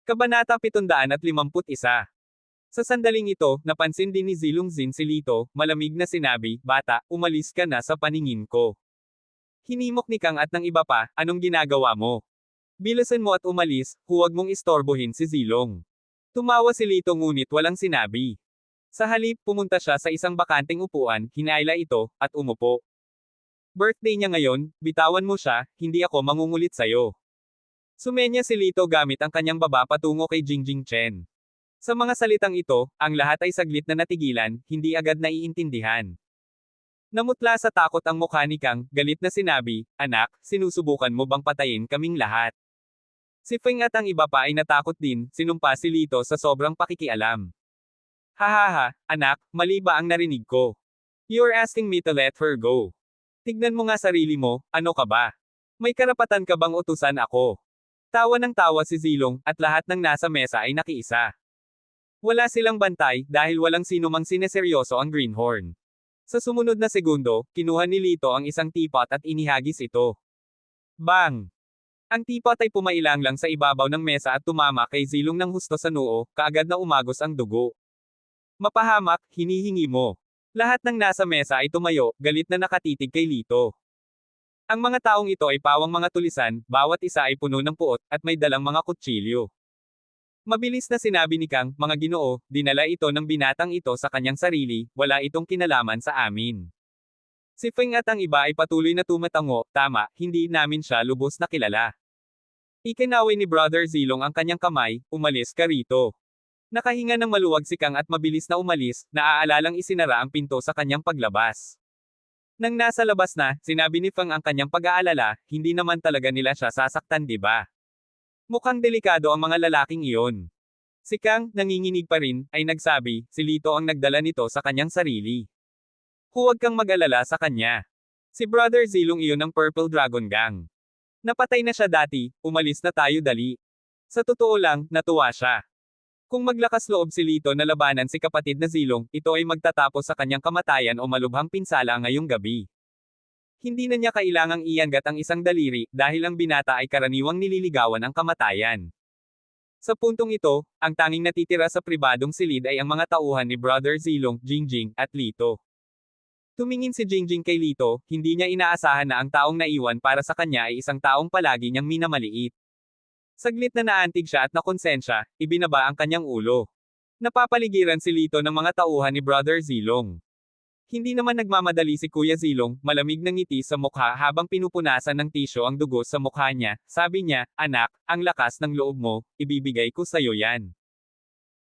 Kabanata 751. Sa sandaling ito, napansin din ni Zilong Zin si Lito, malamig na sinabi, "Bata, umalis ka na sa paningin ko." Hinimok ni Kang at ng iba pa, "Anong ginagawa mo? Bilisan mo at umalis, huwag mong istorbohin si Zilong." Tumawa si Lito ngunit walang sinabi. Sa halip, pumunta siya sa isang bakanteng upuan, hinayla ito, at umupo. "Birthday niya ngayon, bitawan mo siya, hindi ako mangungulit sa'yo." Sumenya si Lito gamit ang kanyang baba patungo kay Jingjing Chen. Sa mga salitang ito, ang lahat ay saglit na natigilan, hindi agad naiintindihan. Namutla sa takot ang mukha ni Kang, galit na sinabi, "Anak, sinusubukan mo bang patayin kaming lahat?" Si Feng at ang iba pa ay natakot din, sinumpa si Lito sa sobrang pakikialam. "Hahaha, anak, mali ba ang narinig ko? You're asking me to let her go. Tignan mo nga sarili mo, ano ka ba? May karapatan ka bang utusan ako?" Tawa ng tawa si Zilong, at lahat ng nasa mesa ay nakiisa. Wala silang bantay, dahil walang sino mang sineseryoso ang greenhorn. Sa sumunod na segundo, kinuha ni Lito ang isang teapot at inihagis ito. Bang! Ang teapot ay pumailang lang sa ibabaw ng mesa at tumama kay Zilong ng husto sa noo, kaagad na umagos ang dugo. "Mapahamak, hinihingi mo." Lahat ng nasa mesa ay tumayo, galit na nakatitig kay Lito. Ang mga taong ito ay pawang mga tulisan, bawat isa ay puno ng puot, at may dalang mga kutsilyo. Mabilis na sinabi ni Kang, "Mga Ginoo, dinala ito ng binatang ito sa kanyang sarili, wala itong kinalaman sa amin." Si Feng at ang iba ay patuloy na tumatango, "Tama, hindi namin siya lubos na kilala." Ikinaway ni Brother Zilong ang kanyang kamay, "Umalis ka rito." Nakahinga ng maluwag si Kang at mabilis na umalis, naaalalang isinara ang pinto sa kanyang paglabas. Nang nasa labas na, sinabi ni Feng ang kanyang pag-aalala, "Hindi naman talaga nila siya sasaktan, di ba? Mukhang delikado ang mga lalaking iyon." Si Kang, nanginginig pa rin, ay nagsabi, "Si Lito ang nagdala nito sa kanyang sarili. Huwag kang mag-alala sa kanya. Si Brother Zilong iyon ng Purple Dragon Gang. Napatay na siya dati, umalis na tayo dali." Sa totoo lang, natuwa siya. Kung maglakas loob si Lito na labanan si kapatid na Zilong, ito ay magtatapos sa kanyang kamatayan o malubhang pinsala ngayong gabi. Hindi na niya kailangang iangat ang isang daliri, dahil ang binata ay karaniwang nililigawan ang kamatayan. Sa puntong ito, ang tanging natitira sa pribadong silid ay ang mga tauhan ni Brother Zilong, Jingjing, at Lito. Tumingin si Jingjing kay Lito, hindi niya inaasahan na ang taong naiwan para sa kanya ay isang taong palagi niyang minamaliit. Saglit na naantig siya at nakonsensya, ibinaba ang kanyang ulo. Napapaligiran si Lito ng mga tauhan ni Brother Zilong. Hindi naman nagmamadali si Kuya Zilong, malamig na ngiti sa mukha habang pinupunasan ng tisyo ang dugo sa mukha niya. Sabi niya, "Anak, ang lakas ng loob mo, ibibigay ko sa'yo yan."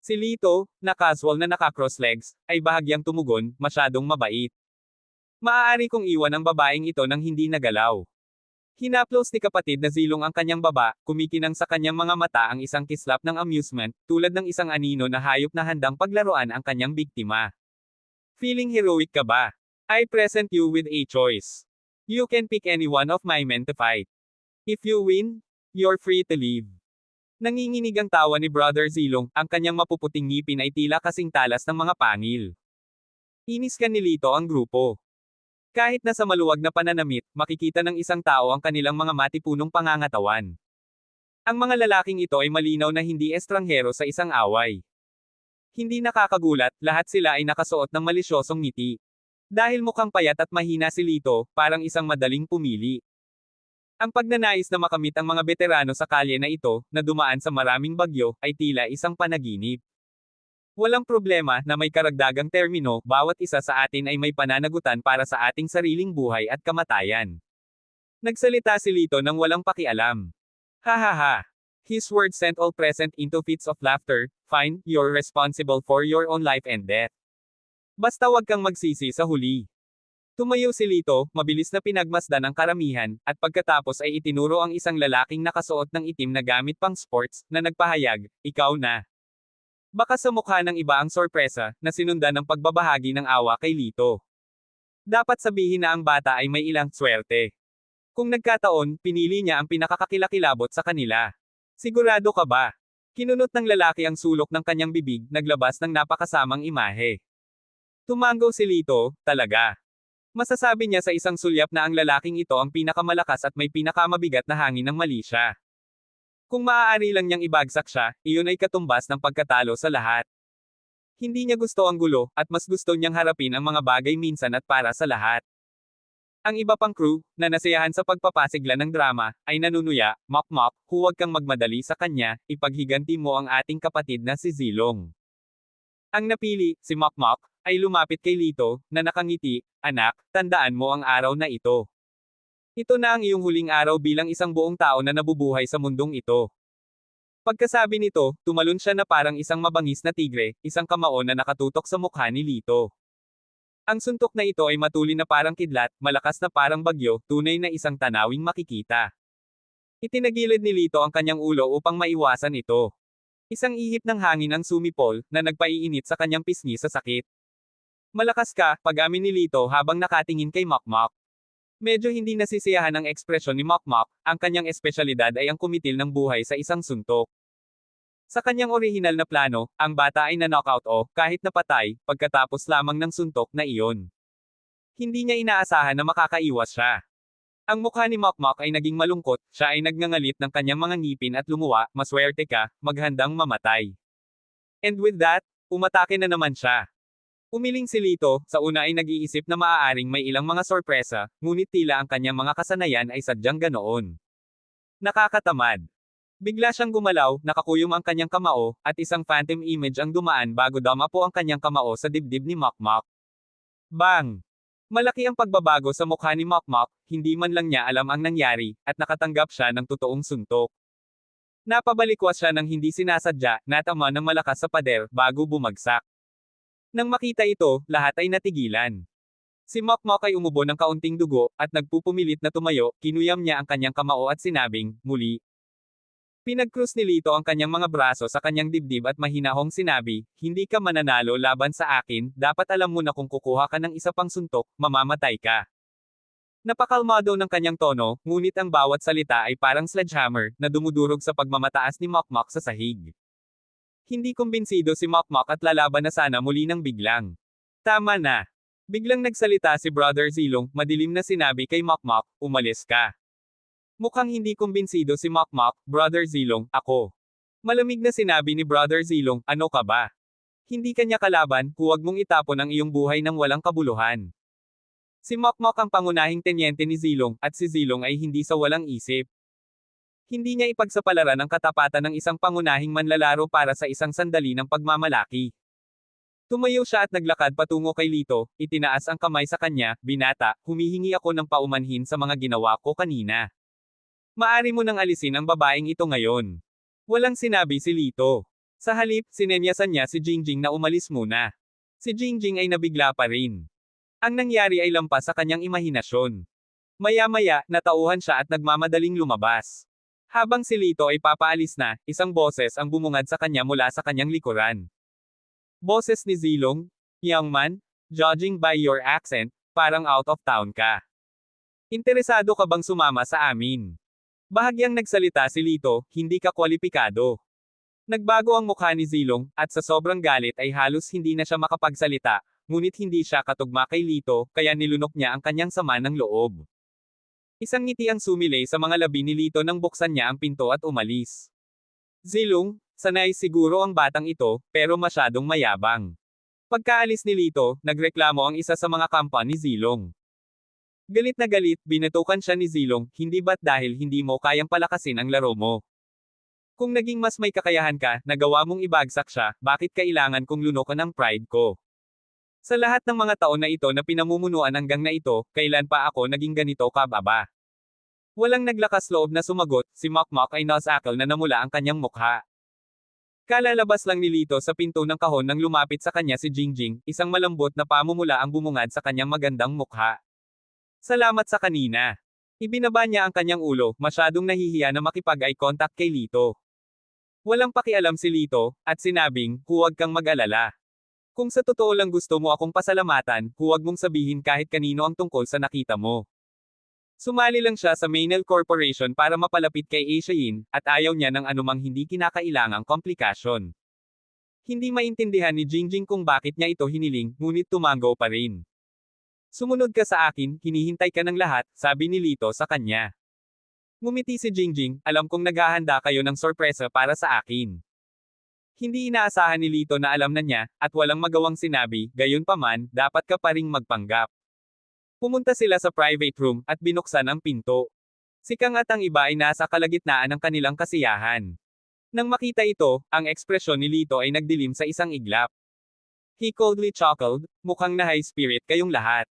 Si Lito, na casual na naka-cross legs, ay bahagyang tumugon, "Masyadong mabait. Maaari kong iwan ang babaeng ito nang hindi nagalaw." Hinaplos ni kapatid na Zilong ang kanyang baba, kumikinang sa kanyang mga mata ang isang kislap ng amusement, tulad ng isang anino na hayop na handang paglaruan ang kanyang biktima. "Feeling heroic ka ba? I present you with a choice. You can pick any one of my men to fight. If you win, you're free to leave." Nanginginig ang tawa ni Brother Zilong, ang kanyang mapuputing ngipin ay tila kasing talas ng mga pangil. Inis ka ni Lito ang grupo. Kahit na sa maluwag na pananamit, makikita ng isang tao ang kanilang mga matipunong pangangatawan. Ang mga lalaking ito ay malinaw na hindi estranghero sa isang away. Hindi nakakagulat, lahat sila ay nakasuot ng malisyosong ngiti. Dahil mukhang payat at mahina si Lito, parang isang madaling pumili. Ang pagnanais na makamit ang mga veterano sa kalye na ito, na dumaan sa maraming bagyo, ay tila isang panaginip. Walang problema na may karagdagang termino, bawat isa sa atin ay may pananagutan para sa ating sariling buhay at kamatayan. Nagsalita si Lito nang walang pakialam. "Hahaha. His words sent all present into fits of laughter. Fine, you're responsible for your own life and death. Basta wag kang magsisi sa huli." Tumayo si Lito, mabilis na pinagmasdan ang karamihan, at pagkatapos ay itinuro ang isang lalaking nakasuot ng itim na gamit pang sports, na nagpahayag, "Ikaw na." Baka sa mukha ng iba ang sorpresa, na sinundan ng pagbabahagi ng awa kay Lito. Dapat sabihin na ang bata ay may ilang swerte. Kung nagkataon, pinili niya ang pinakakakilakilabot sa kanila. "Sigurado ka ba?" Kinunot ng lalaki ang sulok ng kanyang bibig, naglabas ng napakasamang imahe. Tumango si Lito, "Talaga." Masasabi niya sa isang sulyap na ang lalaking ito ang pinakamalakas at may pinakamabigat na hangin ng malisya. Kung maaari lang niyang ibagsak siya, iyon ay katumbas ng pagkatalo sa lahat. Hindi niya gusto ang gulo, at mas gusto niyang harapin ang mga bagay minsan at para sa lahat. Ang iba pang crew, na nasiyahan sa pagpapasigla ng drama, ay nanunuya, Mok, huwag kang magmadali sa kanya, ipaghiganti mo ang ating kapatid na si Zilong. Ang napili, si Mok, ay lumapit kay Lito, na nakangiti, anak, tandaan mo ang araw na ito. Ito na ang iyong huling araw bilang isang buong tao na nabubuhay sa mundong ito. Pagkasabi nito, tumalon siya na parang isang mabangis na tigre, isang kamao na nakatutok sa mukha ni Lito. Ang suntok na ito ay matulin na parang kidlat, malakas na parang bagyo, tunay na isang tanawing makikita. Itinagilid ni Lito ang kanyang ulo upang maiwasan ito. Isang ihip ng hangin ang sumipol, na nagpaiinit sa kanyang pisngi sa sakit. Malakas ka, pag-amin ni Lito habang nakatingin kay Mok. Medyo hindi nasisiyahan ang ekspresyon ni Mok, ang kanyang espesyalidad ay ang kumitil ng buhay sa isang suntok. Sa kanyang orihinal na plano, ang bata ay na-knockout o, kahit napatay, pagkatapos lamang ng suntok na iyon. Hindi niya inaasahan na makakaiwas siya. Ang mukha ni Mok ay naging malungkot, siya ay nagngangalit ng kanyang mga ngipin at lumuwa, maswerte ka, maghandang mamatay. And with that, umatake na naman siya. Umiling si Lito, sa una ay nag-iisip na maaaring may ilang mga sorpresa, ngunit tila ang kanyang mga kasanayan ay sadyang ganoon. Nakakatamad. Bigla siyang gumalaw, nakakuyom ang kanyang kamao, at isang phantom image ang dumaan bago damapo ang kanyang kamao sa dibdib ni Mok. Bang! Malaki ang pagbabago sa mukha ni Mok, hindi man lang niya alam ang nangyari, at nakatanggap siya ng totoong suntok. Napabalikwas siya ng hindi sinasadya, natama ng malakas sa pader, bago bumagsak. Nang makita ito, lahat ay natigilan. Si Mok ay umubo ng kaunting dugo, at nagpupumilit na tumayo, kinuyam niya ang kanyang kamao at sinabing, muli. Pinag-cross ni Lito ang kanyang mga braso sa kanyang dibdib at mahinahong sinabi, hindi ka mananalo laban sa akin, dapat alam mo na kung kukuha ka ng isa pang suntok, mamamatay ka. Napakalmado ng kanyang tono, ngunit ang bawat salita ay parang sledgehammer, na dumudurog sa pagmamataas ni Mok sa sahig. Hindi kumbinsido si Mok at lalaban na sana muli ng biglang. Tama na. Biglang nagsalita si Brother Zilong, madilim na sinabi kay Mok, umalis ka. Mukhang hindi kumbinsido si Mok, Brother Zilong, ako. Malamig na sinabi ni Brother Zilong, ano ka ba? Hindi kanya kalaban, huwag mong itapon ang iyong buhay ng walang kabuluhan. Si Mok ang pangunahing tenyente ni Zilong, at si Zilong ay hindi sa walang isip. Hindi niya ipagsapalaran ang katapatan ng isang pangunahing manlalaro para sa isang sandali ng pagmamalaki. Tumayo siya at naglakad patungo kay Lito, itinaas ang kamay sa kanya, binata, humihingi ako ng paumanhin sa mga ginawa ko kanina. Maari mo nang alisin ang babaeng ito ngayon. Walang sinabi si Lito. Sa halip, sinenyasan niya si Jingjing na umalis muna. Si Jingjing ay nabigla pa rin. Ang nangyari ay lampas sa kanyang imahinasyon. Maya-maya, natauhan siya at nagmamadaling lumabas. Habang si Lito ay papaalis na, isang boses ang bumungad sa kanya mula sa kanyang likuran. Boses ni Zilong, young man, judging by your accent, parang out of town ka. Interesado ka bang sumama sa amin? Bahagyang nagsalita si Lito, hindi ka kwalipikado. Nagbago ang mukha ni Zilong, at sa sobrang galit ay halos hindi na siya makapagsalita, ngunit hindi siya katugma kay Lito, kaya nilunok niya ang kanyang sama ng loob. Isang ngiti ang sumilay sa mga labi ni Lito nang buksan niya ang pinto at umalis. Zilong, sanay siguro ang batang ito, pero masyadong mayabang. Pagkaalis ni Lito, nagreklamo ang isa sa mga kampa ni Zilong. Galit na galit, binatukan siya ni Zilong, hindi ba't dahil hindi mo kayang palakasin ang laro mo? Kung naging mas may kakayahan ka, nagawa mong ibagsak siya, bakit kailangan kong lunukan ang pride ko? Sa lahat ng mga taon na ito na pinamumunuan hanggang na ito, kailan pa ako naging ganito kababa? Walang naglakas loob na sumagot, si Mok ay nasakal na namula ang kanyang mukha. Kalalabas lang ni Lito sa pinto ng kahon nang lumapit sa kanya si Jingjing, isang malambot na pamumula ang bumungad sa kanyang magandang mukha. Salamat sa kanina. Ibinaba niya ang kanyang ulo, masyadong nahihiya na makipag-eye contact kay Lito. Walang pakialam si Lito, at sinabing, huwag kang mag-alala. Kung sa totoo lang gusto mo akong pasalamatan, huwag mong sabihin kahit kanino ang tungkol sa nakita mo. Sumali lang siya sa Mainel Corporation para mapalapit kay Asiain, at ayaw niya ng anumang hindi kinakailangang komplikasyon. Hindi maintindihan ni Jingjing kung bakit niya ito hiniling, ngunit tumango pa rin. Sumunod ka sa akin, hinihintay ka ng lahat, sabi ni Lito sa kanya. Ngumiti si Jingjing, alam kong naghahanda kayo ng sorpresa para sa akin. Hindi inaasahan ni Lito na alam na niya, at walang magawang sinabi, gayunpaman, dapat ka pa ring magpanggap. Pumunta sila sa private room, at binuksan ang pinto. Si Kang at ang iba ay nasa kalagitnaan ng kanilang kasiyahan. Nang makita ito, ang ekspresyon ni Lito ay nagdilim sa isang iglap. He coldly chuckled, mukhang na high spirit kayong lahat.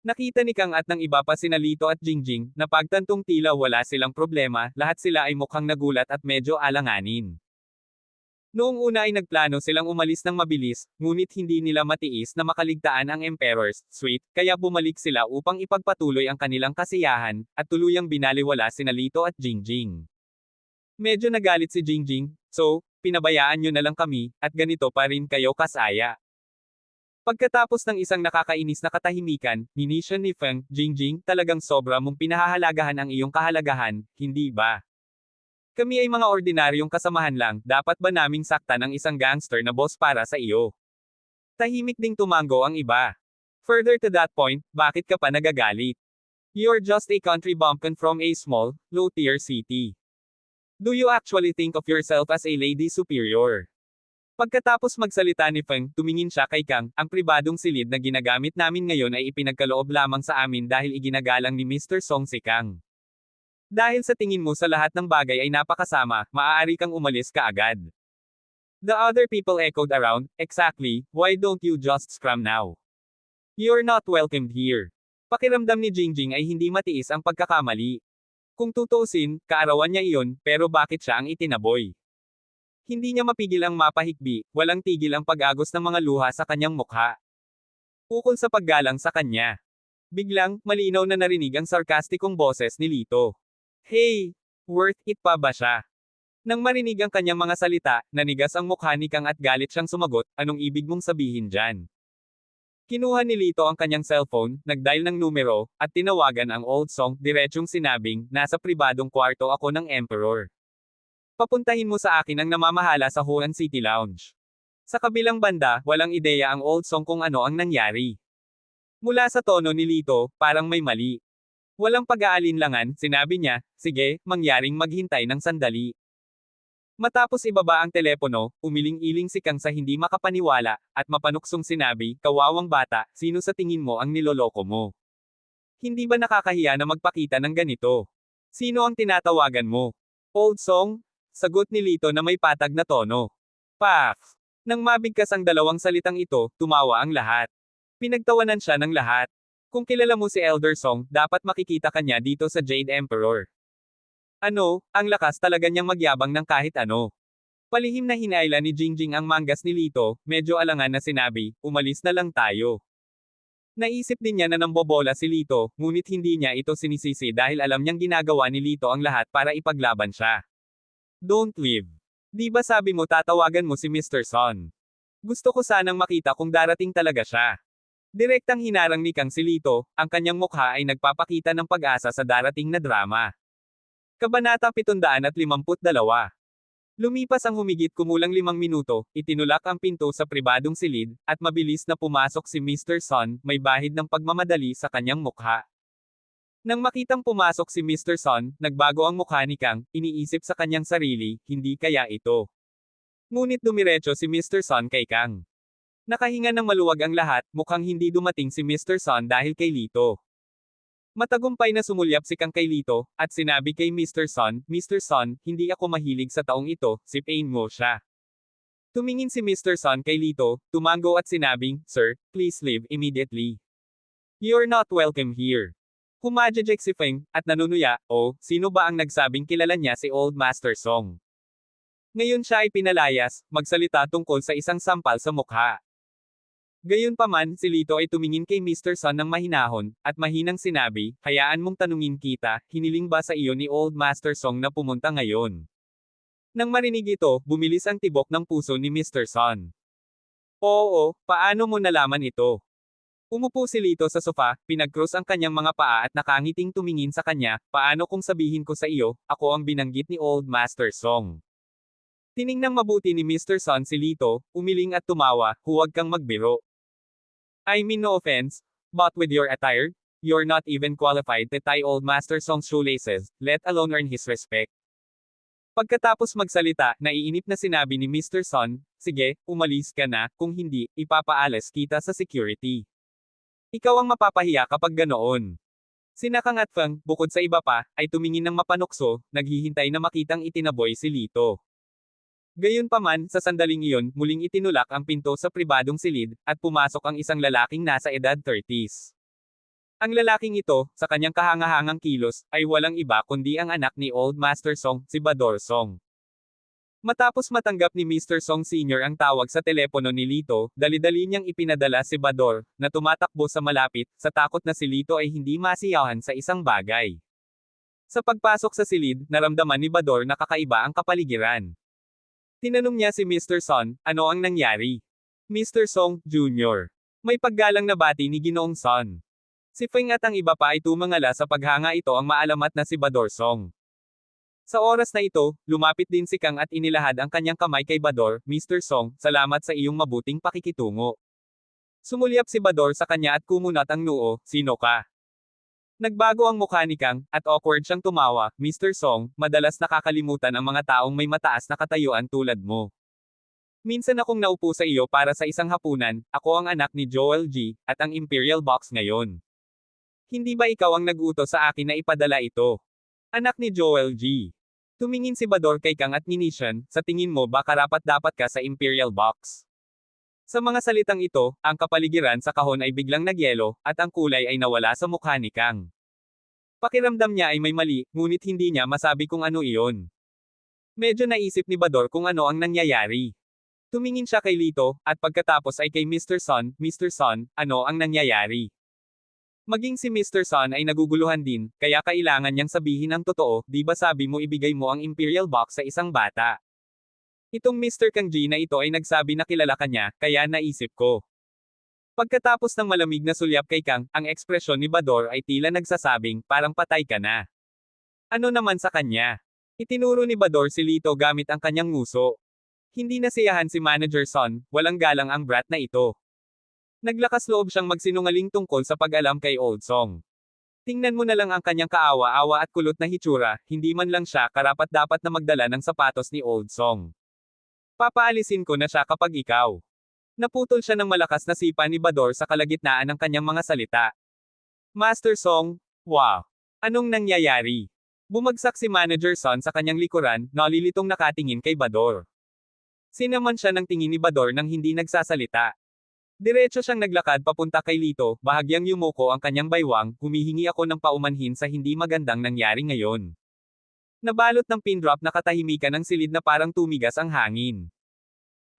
Nakita ni Kang at ng iba pa sina Lito at Jingjing, na pagtantong tila wala silang problema, lahat sila ay mukhang nagulat at medyo alanganin. Noong una ay nagplano silang umalis ng mabilis, ngunit hindi nila matiis na makaligtaan ang Emperor's Suite, kaya bumalik sila upang ipagpatuloy ang kanilang kasiyahan, at tuluyang binaliwala sina Lito at Jingjing. Medyo nagalit si Jingjing, so, pinabayaan nyo na lang kami, at ganito pa rin kayo kasaya. Pagkatapos ng isang nakakainis na katahimikan, ninisyon ni Feng, Jingjing, talagang sobra mong pinahahalagahan ang iyong kahalagahan, hindi ba? Kami ay mga ordinaryong kasamahan lang, dapat ba naming saktan ang isang gangster na boss para sa iyo? Tahimik ding tumango ang iba. Further to that point, bakit ka pa nagagalit? You're just a country bumpkin from a small, low-tier city. Do you actually think of yourself as a lady superior? Pagkatapos magsalita ni Feng, tumingin siya kay Kang, ang pribadong silid na ginagamit namin ngayon ay ipinagkaloob lamang sa amin dahil iginagalang ni Mr. Song si Kang. Dahil sa tingin mo sa lahat ng bagay ay napakasama, maaari kang umalis kaagad. The other people echoed around, exactly, why don't you just scram now? You're not welcomed here. Pakiramdam ni Jingjing ay hindi matiis ang pagkakamali. Kung tutuusin, kaarawan niya iyon, pero bakit siya ang itinaboy? Hindi niya mapigil ang mapahikbi, walang tigil ang pag-agos ng mga luha sa kanyang mukha. Ukol sa paggalang sa kanya. Biglang, malinaw na narinig ang sarkastikong boses ni Lito. Hey! Worth it pa ba siya? Nang marinig ang kanyang mga salita, nanigas ang mukha ni Kang at galit siyang sumagot, anong ibig mong sabihin dyan? Kinuha ni Lito ang kanyang cellphone, nag-dial ng numero, at tinawagan ang old song, diretsyong sinabing, nasa pribadong kwarto ako ng Emperor. Papuntahin mo sa akin ang namamahala sa Huan City Lounge. Sa kabilang banda, walang ideya ang old song kung ano ang nangyari. Mula sa tono ni Lito, parang may mali. Walang pag-aalinlangan, sinabi niya, sige, mangyaring maghintay ng sandali. Matapos ibaba ang telepono, umiling-iling si Kang sa hindi makapaniwala, at mapanuksong sinabi, kawawang bata, sino sa tingin mo ang niloloko mo? Hindi ba nakakahiya na magpakita ng ganito? Sino ang tinatawagan mo? Old song? Sagot ni Lito na may patag na tono. Paf! Nang mabigkas ang dalawang salitang ito, tumawa ang lahat. Pinagtawanan siya ng lahat. Kung kilala mo si Elder Song, dapat makikita ka niya dito sa Jade Emperor. Ano, ang lakas talaga niyang magyabang ng kahit ano. Palihim na hinaila ni Jingjing ang manggas ni Lito, medyo alangan na sinabi, umalis na lang tayo. Naisip din niya na nambobola si Lito, ngunit hindi niya ito sinisisi dahil alam niyang ginagawa ni Lito ang lahat para ipaglaban siya. Don't leave. Di ba sabi mo tatawagan mo si Mr. Son? Gusto ko sanang makita kung darating talaga siya. Direktang hinarang ni Kang si Lito, ang kanyang mukha ay nagpapakita ng pag-asa sa darating na drama. Kabanata 752. Lumipas ang humigit kumulang 5 minuto, itinulak ang pinto sa pribadong silid, at mabilis na pumasok si Mr. Son, may bahid ng pagmamadali sa kanyang mukha. Nang makitang pumasok si Mr. Son, nagbago ang mukha ni Kang, iniisip sa kanyang sarili, hindi kaya ito. Ngunit dumiretso si Mr. Son kay Kang. Nakahinga ng maluwag ang lahat, mukhang hindi dumating si Mr. Son dahil kay Lito. Matagumpay na sumulyap si Kang kay Lito, at sinabi kay Mr. Son, Mr. Son, hindi ako mahilig sa taong ito, sipain mo siya. Tumingin si Mr. Son kay Lito, tumango at sinabing, Sir, please leave immediately. You're not welcome here. Humajejek si Feng, at nanunuya, oh, sino ba ang nagsabing kilala niya si Old Master Song? Ngayon siya ay pinalayas, magsalita tungkol sa isang sampal sa mukha. Gayunpaman, si Lito ay tumingin kay Mr. Son ng mahinahon, at mahinang sinabi, hayaan mong tanungin kita, hiniling ba sa iyo ni Old Master Song na pumunta ngayon? Nang marinig ito, bumilis ang tibok ng puso ni Mr. Son. Oo, paano mo nalaman ito? Umupo si Lito sa sofa, pinag-cross ang kanyang mga paa at nakangiting tumingin sa kanya, paano kung sabihin ko sa iyo, ako ang binanggit ni Old Master Song? Tiningnang mabuti ni Mr. Son si Lito, umiling at tumawa, huwag kang magbiro. I mean no offense, but with your attire, you're not even qualified to tie old Master Song's shoelaces, let alone earn his respect. Pagkatapos magsalita, naiinip na sinabi ni Mr. Son, sige, umalis ka na, kung hindi, ipapaalis kita sa security. Ikaw ang mapapahiya kapag ganoon. Sina Kang at Feng, bukod sa iba pa, ay tumingin ng mapanukso, naghihintay na makitang itinaboy si Lito. Gayunpaman, sa sandaling iyon, muling itinulak ang pinto sa pribadong silid, at pumasok ang isang lalaking nasa edad 30s. Ang lalaking ito, sa kanyang kahangahangang kilos, ay walang iba kundi ang anak ni Old Master Song, si Bador Song. Matapos matanggap ni Mr. Song Sr. ang tawag sa telepono ni Lito, dali-dali niyang ipinadala si Bador, na tumatakbo sa malapit, sa takot na si Lito ay hindi masiyahan sa isang bagay. Sa pagpasok sa silid, naramdaman ni Bador na kakaiba ang kapaligiran. Tinanong niya si Mr. Son, ano ang nangyari? Mr. Song, Jr. May paggalang na bati ni Ginoong Son. Si Feng at ang iba pa ay tumangala sa paghanga ito ang maalamat na si Bador Song. Sa oras na ito, lumapit din si Kang at inilahad ang kanyang kamay kay Bador, Mr. Song, salamat sa iyong mabuting pakikitungo. Sumulyap si Bador sa kanya at kumunat ang noo, sino ka? Nagbago ang mukha ni Kang, at awkward siyang tumawa, Mr. Song, madalas nakakalimutan ang mga taong may mataas na katayuan tulad mo. Minsan akong naupo sa iyo para sa isang hapunan, ako ang anak ni Joel G, at ang Imperial Box ngayon. Hindi ba ikaw ang nag-utos sa akin na ipadala ito? Anak ni Joel G. Tumingin si Bador kay Kang at Nishan, sa tingin mo ba karapat-dapat ka sa Imperial Box? Sa mga salitang ito, ang kapaligiran sa kahon ay biglang nagyelo, at ang kulay ay nawala sa mukha ni Kang. Pakiramdam niya ay may mali, ngunit hindi niya masabi kung ano iyon. Medyo naisip ni Bador kung ano ang nangyayari. Tumingin siya kay Lito, at pagkatapos ay kay Mr. Son, ano ang nangyayari? Maging si Mr. Son ay naguguluhan din, kaya kailangan niyang sabihin ang totoo, di ba sabi mo ibigay mo ang Imperial Box sa isang bata? Itong Mr. Kang Ji na ito ay nagsabi na kilala ka niya, kaya naisip ko. Pagkatapos ng malamig na sulyap kay Kang, ang ekspresyon ni Bador ay tila nagsasabing, parang patay ka na. Ano naman sa kanya? Itinuro ni Bador si Lito gamit ang kanyang nguso. Hindi nasiyahan si Manager Son, walang galang ang brat na ito. Naglakas loob siyang magsinungaling tungkol sa pag-alam kay Old Song. Tingnan mo na lang ang kanyang kaawa-awa at kulot na hitsura, hindi man lang siya karapat-dapat na magdala ng sapatos ni Old Song. Papaalisin ko na siya kapag ikaw. Naputol siya ng malakas na sipa ni Bador sa kalagitnaan ng kanyang mga salita. Master Song, wow! Anong nangyayari? Bumagsak si Manager Son sa kanyang likuran, nalilitong nakatingin kay Bador. Sinaman siya ng tingin ni Bador nang hindi nagsasalita. Diretso siyang naglakad papunta kay Lito, bahagyang yumuko ang kanyang baywang, humihingi ako ng paumanhin sa hindi magandang nangyari ngayon. Nabalot ng pin drop na katahimikan ng silid na parang tumigas ang hangin.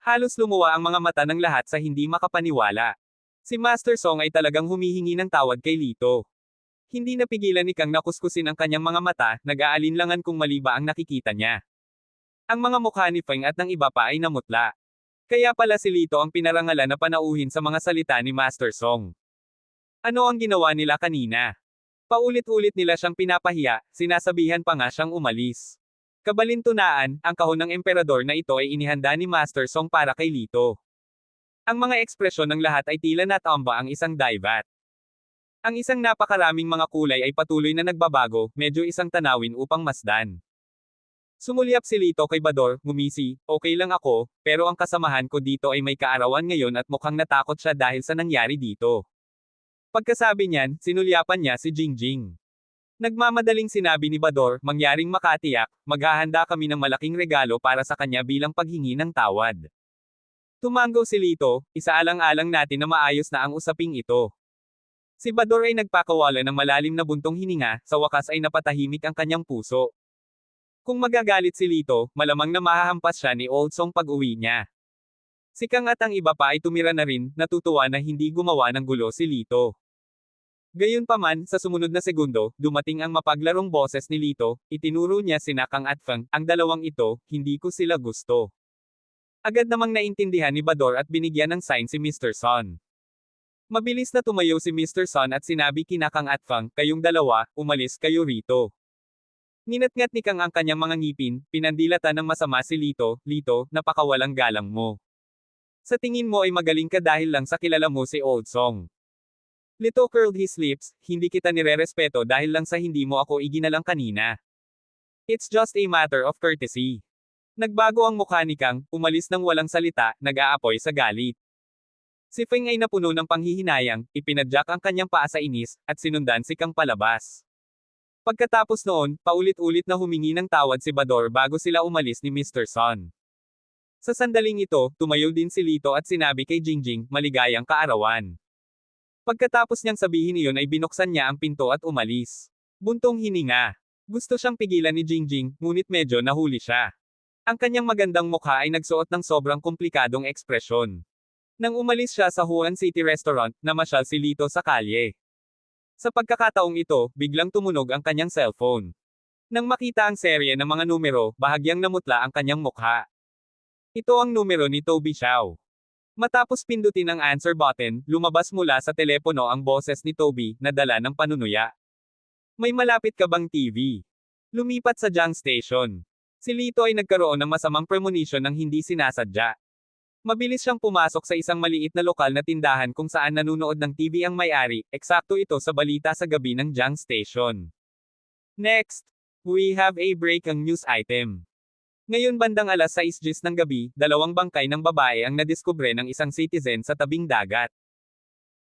Halos lumuwa ang mga mata ng lahat sa hindi makapaniwala. Si Master Song ay talagang humihingi ng tawad kay Lito. Hindi napigilan ni Kang na kuskusin ang kanyang mga mata, nag-aalinlangan kung mali ba ang nakikita niya. Ang mga mukha ni Feng at ng iba pa ay namutla. Kaya pala si Lito ang pinarangalan na panauhin sa mga salita ni Master Song. Ano ang ginawa nila kanina? Paulit-ulit nila siyang pinapahiya, sinasabihan pa nga siyang umalis. Kabalintunaan, ang kahon ng emperador na ito ay inihanda ni Master Song para kay Lito. Ang mga ekspresyon ng lahat ay tila natamba ang isang divat. Ang isang napakaraming mga kulay ay patuloy na nagbabago, medyo isang tanawin upang masdan. Sumulyap si Lito kay Bador, ngumisi, okay lang ako, pero ang kasamahan ko dito ay may kaarawan ngayon at mukhang natakot siya dahil sa nangyari dito. Pagkasabi niyan, sinulyapan niya si Jingjing. Nagmamadaling sinabi ni Bador, mangyaring makatiyak, maghahanda kami ng malaking regalo para sa kanya bilang paghingi ng tawad. Tumanggo si Lito, isaalang-alang natin na maayos na ang usaping ito. Si Bador ay nagpakawala ng malalim na buntong hininga, sa wakas ay napatahimik ang kanyang puso. Kung magagalit si Lito, malamang na mahahampas siya ni Old Song pag-uwi niya. Si Kang at ang iba pa ay tumira na rin, natutuwa na hindi gumawa ng gulo si Lito. Gayunpaman, sa sumunod na segundo, dumating ang mapaglarong boses ni Lito, itinuro niya sina Kang at Feng, ang dalawang ito, hindi ko sila gusto. Agad namang naintindihan ni Bador at binigyan ng sign si Mr. Son. Mabilis na tumayo si Mr. Son at sinabi kina Kang at Feng, kayong dalawa, umalis kayo rito. Ninatngat ni Kang ang kanyang mga ngipin, pinandilatan ng masama si Lito, Lito, napakawalang galang mo. Sa tingin mo ay magaling ka dahil lang sa kilala mo si Old Song. Lito curled his lips, hindi kita nirerespeto dahil lang sa hindi mo ako iginalang kanina. It's just a matter of courtesy. Nagbago ang mukha ni Kang, umalis ng walang salita, nag-aapoy sa galit. Si Feng ay napuno ng panghihinayang, ipinadyak ang kanyang paa sa inis, at sinundan si Kang palabas. Pagkatapos noon, paulit-ulit na humingi ng tawad si Bador bago sila umalis ni Mr. Son. Sa sandaling ito, tumayo din si Lito at sinabi kay Jingjing, maligayang kaarawan. Pagkatapos niyang sabihin iyon ay binuksan niya ang pinto at umalis. Buntong hininga. Gusto siyang pigilan ni Jingjing, ngunit medyo nahuli siya. Ang kanyang magandang mukha ay nagsuot ng sobrang komplikadong ekspresyon. Nang umalis siya sa Huan City Restaurant, namasyal si Lito sa kalye. Sa pagkakataong ito, biglang tumunog ang kanyang cellphone. Nang makita ang serye ng mga numero, bahagyang namutla ang kanyang mukha. Ito ang numero ni Toby Xiao. Matapos pindutin ang answer button, lumabas mula sa telepono ang boses ni Toby, na dala ng panunuya. May malapit ka bang TV? Lumipat sa Jiang Station. Si Lito ay nagkaroon ng masamang premonition ng hindi sinasadya. Mabilis siyang pumasok sa isang maliit na lokal na tindahan kung saan nanunood ng TV ang may-ari, eksakto ito sa balita sa gabi ng Jiang Station. Next, we have a breaking news item. Ngayon bandang alas 6:00 ng gabi, dalawang bangkay ng babae ang nadiskubre ng isang citizen sa tabing dagat.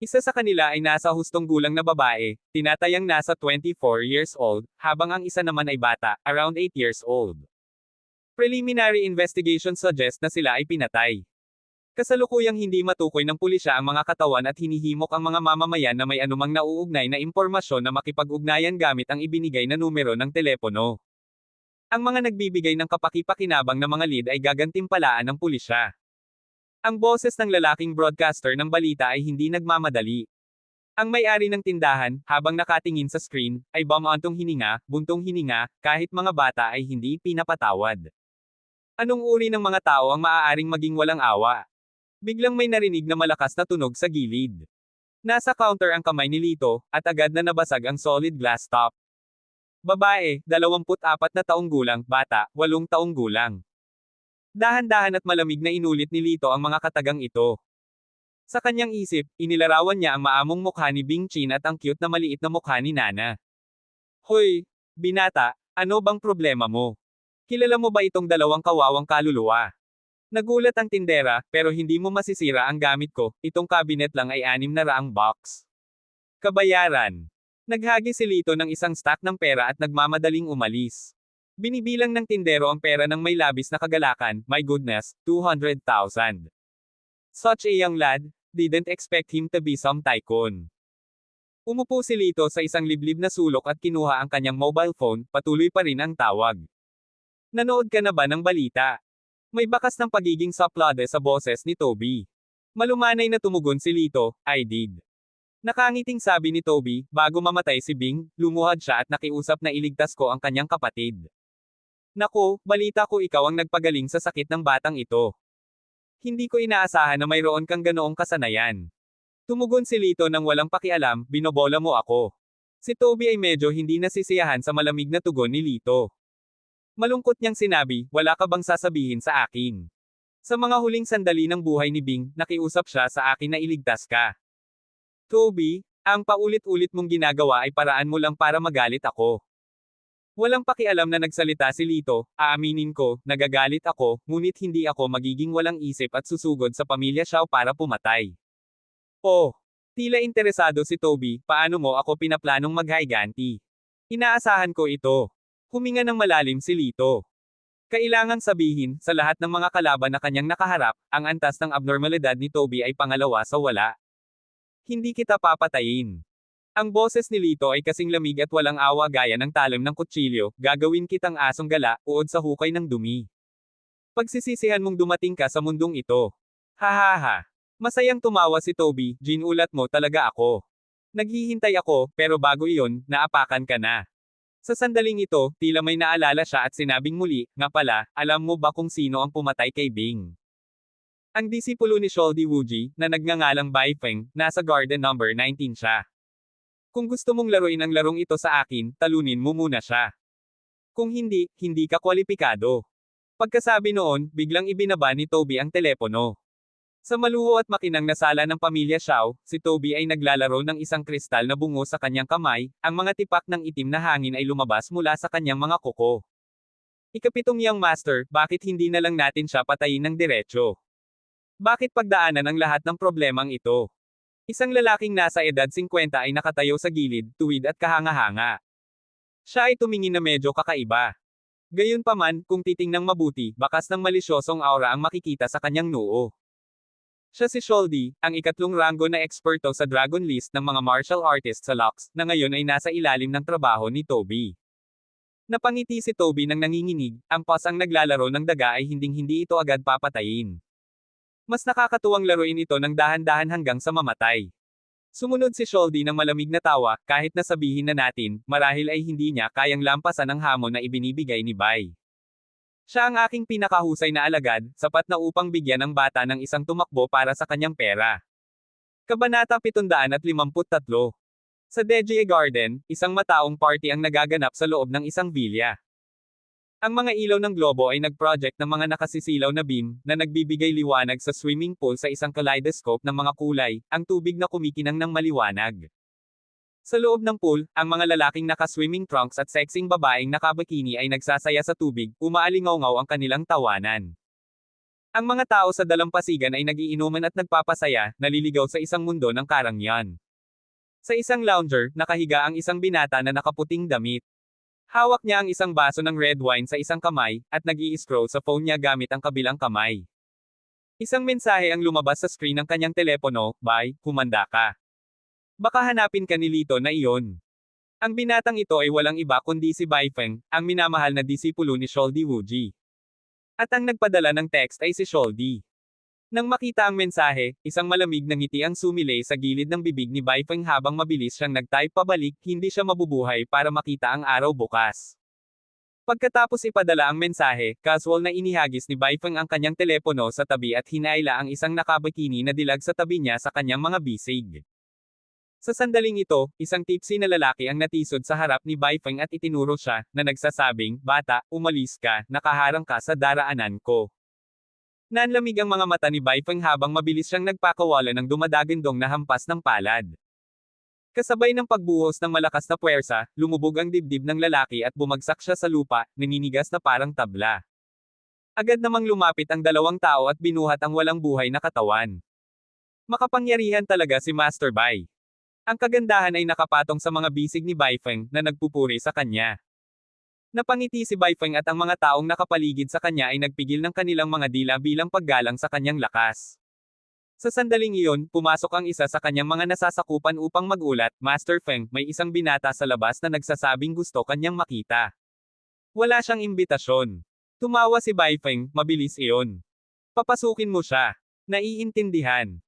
Isa sa kanila ay nasa hustong gulang na babae, tinatayang nasa 24 years old, habang ang isa naman ay bata, around 8 years old. Preliminary investigation suggests na sila ay pinatay. Kasalukuyang hindi matukoy ng pulisya ang mga katawan at hinihimok ang mga mamamayan na may anumang nauugnay na impormasyon na makipag-ugnayan gamit ang ibinigay na numero ng telepono. Ang mga nagbibigay ng kapaki-pakinabang na mga lead ay gagantimpalaan ng pulisya. Ang boses ng lalaking broadcaster ng balita ay hindi nagmamadali. Ang may-ari ng tindahan, habang nakatingin sa screen, ay buntong hininga, kahit mga bata ay hindi pinapatawad. Anong uri ng mga tao ang maaaring maging walang awa? Biglang may narinig na malakas na tunog sa gilid. Nasa counter ang kamay ni Lito, at agad na nabasag ang solid glass top. Babae, 24 na taong gulang, bata, 8 taong gulang. Dahan-dahan at malamig na inulit ni Lito ang mga katagang ito. Sa kanyang isip, inilarawan niya ang maamong mukha ni Bing Chin at ang cute na maliit na mukha ni Nana. Hoy, binata, ano bang problema mo? Kilala mo ba itong dalawang kawawang kaluluwa? Nagulat ang tindera, pero hindi mo masisira ang gamit ko, itong cabinet lang ay 600 box. Kabayaran. Naghagi si Lito ng isang stack ng pera at nagmamadaling umalis. Binibilang ng tindero ang pera ng may labis na kagalakan, my goodness, 200,000. Such a young lad, didn't expect him to be some tycoon. Umupo si Lito sa isang liblib na sulok at kinuha ang kanyang mobile phone, patuloy pa rin ang tawag. Nanood ka na ba ng balita? May bakas ng pagiging saplade sa boses ni Toby. Malumanay na tumugon si Lito, I did. Nakangiting sabi ni Toby, bago mamatay si Bing, lumuhad siya at nakiusap na iligtas ko ang kanyang kapatid. Nako, balita ko ikaw ang nagpagaling sa sakit ng batang ito. Hindi ko inaasahan na mayroon kang ganoong kasanayan. Tumugon si Lito nang walang pakialam, binobola mo ako. Si Toby ay medyo hindi nasisiyahan sa malamig na tugon ni Lito. Malungkot niyang sinabi, wala ka bang sasabihin sa akin? Sa mga huling sandali ng buhay ni Bing, nakiusap siya sa akin na iligtas ka. Toby, ang paulit-ulit mong ginagawa ay paraan mo lang para magalit ako. Walang pakialam na nagsalita si Lito, aaminin ko, nagagalit ako, ngunit hindi ako magiging walang isip at susugod sa pamilya Xiao para pumatay. Oh, tila interesado si Toby, paano mo ako pinaplanong maghaiganti? Inaasahan ko ito. Huminga ng malalim si Lito. Kailangang sabihin, sa lahat ng mga kalaban na kanyang nakaharap, ang antas ng abnormalidad ni Toby ay pangalawa sa wala. Hindi kita papatayin. Ang boses ni Lito ay kasing lamig at walang awa gaya ng talim ng kutsilyo, gagawin kitang asong gala, uod sa hukay ng dumi. Pagsisisihan mong dumating ka sa mundong ito. Hahaha. Masayang tumawa si Toby, ginulat mo talaga ako. Naghihintay ako, pero bago iyon, naapakan ka na. Sa sandaling ito, tila may naalala siya at sinabing muli, nga pala, alam mo ba kung sino ang pumatay kay Bing? Ang disipulo ni Sholdi Wuji, na nagngangalang Bai Feng, nasa garden number 19 siya. Kung gusto mong laruin ang larong ito sa akin, talunin mo muna siya. Kung hindi, hindi ka kwalipikado. Pagkasabi noon, biglang ibinaba ni Toby ang telepono. Sa maluho at makinang na sala ng pamilya Xiao, si Toby ay naglalaro ng isang kristal na bungo sa kanyang kamay, ang mga tipak ng itim na hangin ay lumabas mula sa kanyang mga kuko. Ikapitong Young Master, bakit hindi na lang natin siya patayin ng diretso? Bakit pagdaanan ang lahat ng problemang ito? Isang lalaking nasa edad 50 ay nakatayo sa gilid, tuwid at kahanga-hanga. Siya ay tumingin na medyo kakaiba. Gayunpaman, kung titingnang mabuti, bakas ng malisyosong aura ang makikita sa kanyang noo. Siya si Sholdy, ang ikatlong ranggo na eksperto sa Dragon List ng mga martial artists sa LOX, na ngayon ay nasa ilalim ng trabaho ni Toby. Napangiti si Toby nang nanginginig, ang pas ang naglalaro ng daga ay hinding-hindi ito agad papatayin. Mas nakakatuwang laruin ito ng dahan-dahan hanggang sa mamatay. Sumunod si Sholdy ng malamig na tawa, kahit na sabihin na natin, marahil ay hindi niya kayang lampasan ang hamon na ibinibigay ni Bai. Siya ang aking pinakahusay na alagad, sapat na upang bigyan ang bata ng isang tumakbo para sa kanyang pera. Kabanata 753. Sa Deji Garden, isang mataong party ang nagaganap sa loob ng isang villa. Ang mga ilaw ng globo ay nag-project ng mga nakasisilaw na beam, na nagbibigay liwanag sa swimming pool sa isang kaleidoscope ng mga kulay, ang tubig na kumikinang ng maliwanag. Sa loob ng pool, ang mga lalaking naka-swimming trunks at sexing babaeng naka-bikini ay nagsasaya sa tubig, umaalingaw-ngaw ang kanilang tawanan. Ang mga tao sa dalampasigan ay nagiinuman at nagpapasaya, naliligaw sa isang mundo ng karangyan. Sa isang lounger, nakahiga ang isang binata na nakaputing damit. Hawak niya ang isang baso ng red wine sa isang kamay, at nag-i-scroll sa phone niya gamit ang kabilang kamay. Isang mensahe ang lumabas sa screen ng kanyang telepono, "Bye, humanda ka. Baka hanapin ka ni Lito na iyon." Ang binatang ito ay walang iba kundi si Bai Feng, ang minamahal na disipulo ni Sholdy Wuji. At ang nagpadala ng text ay si Sholdy. Nang makita ang mensahe, isang malamig na ngiti ang sumilay sa gilid ng bibig ni Bai Feng habang mabilis siyang nag-type pabalik, hindi siya mabubuhay para makita ang araw bukas. Pagkatapos ipadala ang mensahe, casual na inihagis ni Bai Feng ang kanyang telepono sa tabi at hinaila ang isang nakabikini na dilag sa tabi niya sa kanyang mga bisig. Sa sandaling ito, isang tipsy na lalaki ang natisod sa harap ni Bai Feng at itinuro siya, na nagsasabing, "Bata, umalis ka, nakaharang ka sa daraanan ko." Nanlamig ang mga mata ni Bai Feng habang mabilis siyang nagpakawala ng dumadagandong na hampas ng palad. Kasabay ng pagbuhos ng malakas na puwersa, lumubog ang dibdib ng lalaki at bumagsak siya sa lupa, naninigas na parang tabla. Agad namang lumapit ang dalawang tao at binuhat ang walang buhay na katawan. Makapangyarihan talaga si Master Bai. Ang kagandahan ay nakapatong sa mga bisig ni Bai Feng, na nagpupuri sa kanya. Napangiti si Bai Feng at ang mga taong nakapaligid sa kanya ay nagpigil ng kanilang mga dila bilang paggalang sa kanyang lakas. Sa sandaling iyon, pumasok ang isa sa kanyang mga nasasakupan upang magulat, "Master Feng, may isang binata sa labas na nagsasabing gusto kanyang makita." Wala siyang imbitasyon. Tumawa si Bai Feng, "Mabilis iyon. Papasukin mo siya." Naiintindihan.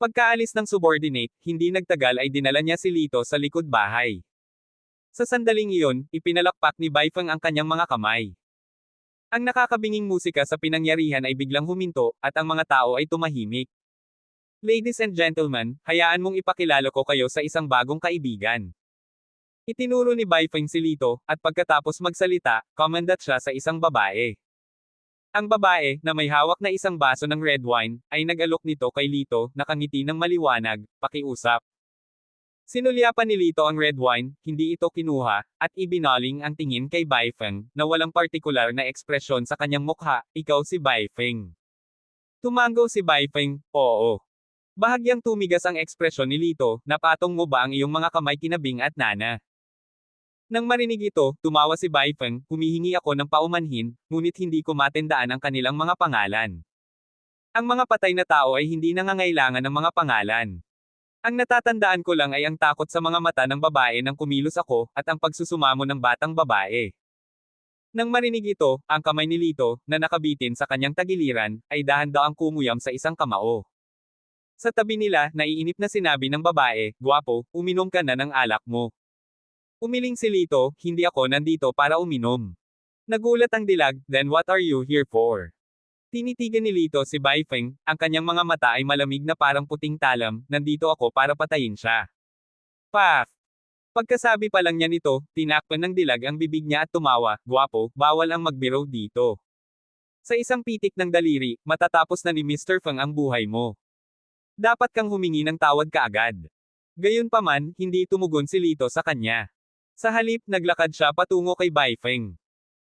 Pagkaalis ng subordinate, hindi nagtagal ay dinala niya si Lito sa likod bahay. Sa sandaling iyon, ipinalakpak ni Bai Feng ang kanyang mga kamay. Ang nakakabinging musika sa pinangyarihan ay biglang huminto, at ang mga tao ay tumahimik. "Ladies and gentlemen, hayaan mong ipakilala ko kayo sa isang bagong kaibigan." Itinuro ni Bai Feng si Lito, at pagkatapos magsalita, kumandat siya sa isang babae. Ang babae, na may hawak na isang baso ng red wine, ay nag-alok nito kay Lito, nakangiti ng maliwanag, "Pakiusap." Sinulyapan ni Lito ang red wine, hindi ito kinuha, at ibinaling ang tingin kay Bai Feng, na walang partikular na ekspresyon sa kanyang mukha, "Ikaw si Bai Feng." Tumango si Bai Feng, "Oo." Bahagyang tumigas ang ekspresyon ni Lito, "Napatong mo ba ang iyong mga kamay kina Bing at Nana?" Nang marinig ito, tumawa si Bai Feng, "Humihingi ako ng paumanhin, ngunit hindi ko matandaan ang kanilang mga pangalan. Ang mga patay na tao ay hindi nangangailangan ng mga pangalan. Ang natatandaan ko lang ay ang takot sa mga mata ng babae nang kumilos ako, at ang pagsusumamo ng batang babae." Nang marinig ito, ang kamay ni Lito, na nakabitin sa kanyang tagiliran, ay dahan-daang kumuyam sa isang kamao. Sa tabi nila, naiinip na sinabi ng babae, "Gwapo, uminom ka na ng alak mo." Umiling si Lito, "Hindi ako nandito para uminom." Nagulat ang dilag, "Then what are you here for?" Tinitigan ni Lito si Bai Feng, ang kanyang mga mata ay malamig na parang puting talam, "Nandito ako para patayin siya." Paf! Pagkasabi pa lang niya nito, tinakpan ng dilag ang bibig niya at tumawa, "Gwapo, bawal ang magbiro dito." Sa isang pitik ng daliri, matatapos na ni Mr. Feng ang buhay mo. Dapat kang humingi ng tawad kaagad. Gayunpaman, hindi tumugon si Lito sa kanya. Sa halip, naglakad siya patungo kay Bai Feng.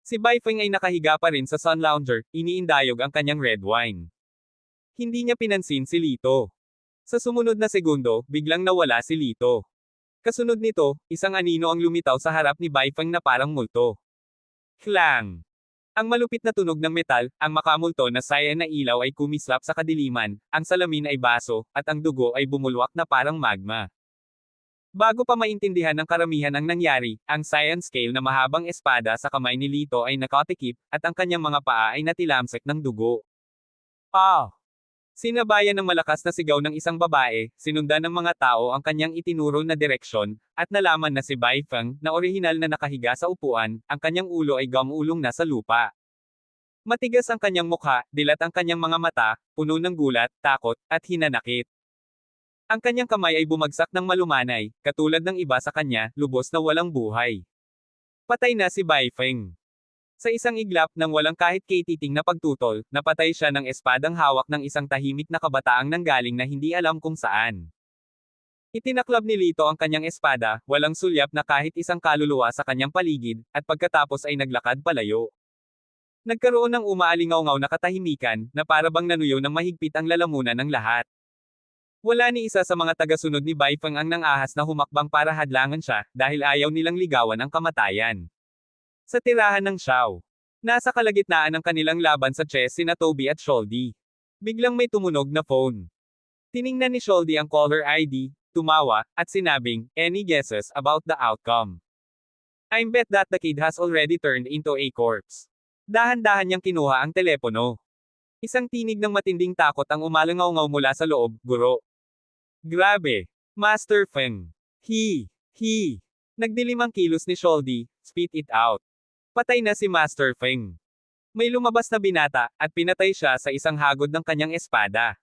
Si Bai Feng ay nakahiga pa rin sa sun lounger, iniindayog ang kanyang red wine. Hindi niya pinansin si Lito. Sa sumunod na segundo, biglang nawala si Lito. Kasunod nito, isang anino ang lumitaw sa harap ni Bai Feng na parang multo. Klang! Ang malupit na tunog ng metal, ang makamulto na cyan na ilaw ay kumislap sa kadiliman, ang salamin ay baso, at ang dugo ay bumulwak na parang magma. Bago pa maintindihan ng karamihan ang nangyari, ang cyan scale na mahabang espada sa kamay ni Lito ay nakatikip, at ang kanyang mga paa ay natilamsik ng dugo. Ah! Sinabayan ng malakas na sigaw ng isang babae, sinundan ng mga tao ang kanyang itinuro na direksyon, at nalaman na si Bai Feng, na orihinal na nakahiga sa upuan, ang kanyang ulo ay gumulong na sa lupa. Matigas ang kanyang mukha, dilat ang kanyang mga mata, puno ng gulat, takot, at hinanakit. Ang kanyang kamay ay bumagsak ng malumanay, katulad ng iba sa kanya, lubos na walang buhay. Patay na si Bai Feng. Sa isang iglap ng walang kahit katiting na pagtutol, napatay siya ng espadang hawak ng isang tahimik na kabataang nanggaling na hindi alam kung saan. Itinaklab ni Lito ang kanyang espada, walang sulyap na kahit isang kaluluwa sa kanyang paligid, at pagkatapos ay naglakad palayo. Nagkaroon ng umaalingaw-ngaw na katahimikan, na para bang nanuyo ng mahigpit ang lalamunan ng lahat. Wala ni isa sa mga tagasunod ni Bai Feng ang nangahas na humakbang para hadlangan siya, dahil ayaw nilang ligawan ang kamatayan. Sa tirahan ng Xiao. Nasa kalagitnaan ng kanilang laban sa chess sina Toby at Sholdy. Biglang may tumunog na phone. Tiningnan ni Sholdy ang caller ID, tumawa, at sinabing, "Any guesses about the outcome?" "I bet that the kid has already turned into a corpse." Dahan-dahan niyang kinuha ang telepono. Isang tinig ng matinding takot ang umalangaw-ngaw mula sa loob, "Guro." "Grabe. Master Feng. He. Nagdilim ang kilos ni Sholdy, "Spit it out." Patay na si Master Feng. May lumabas na binata, at pinatay siya sa isang hagod ng kanyang espada.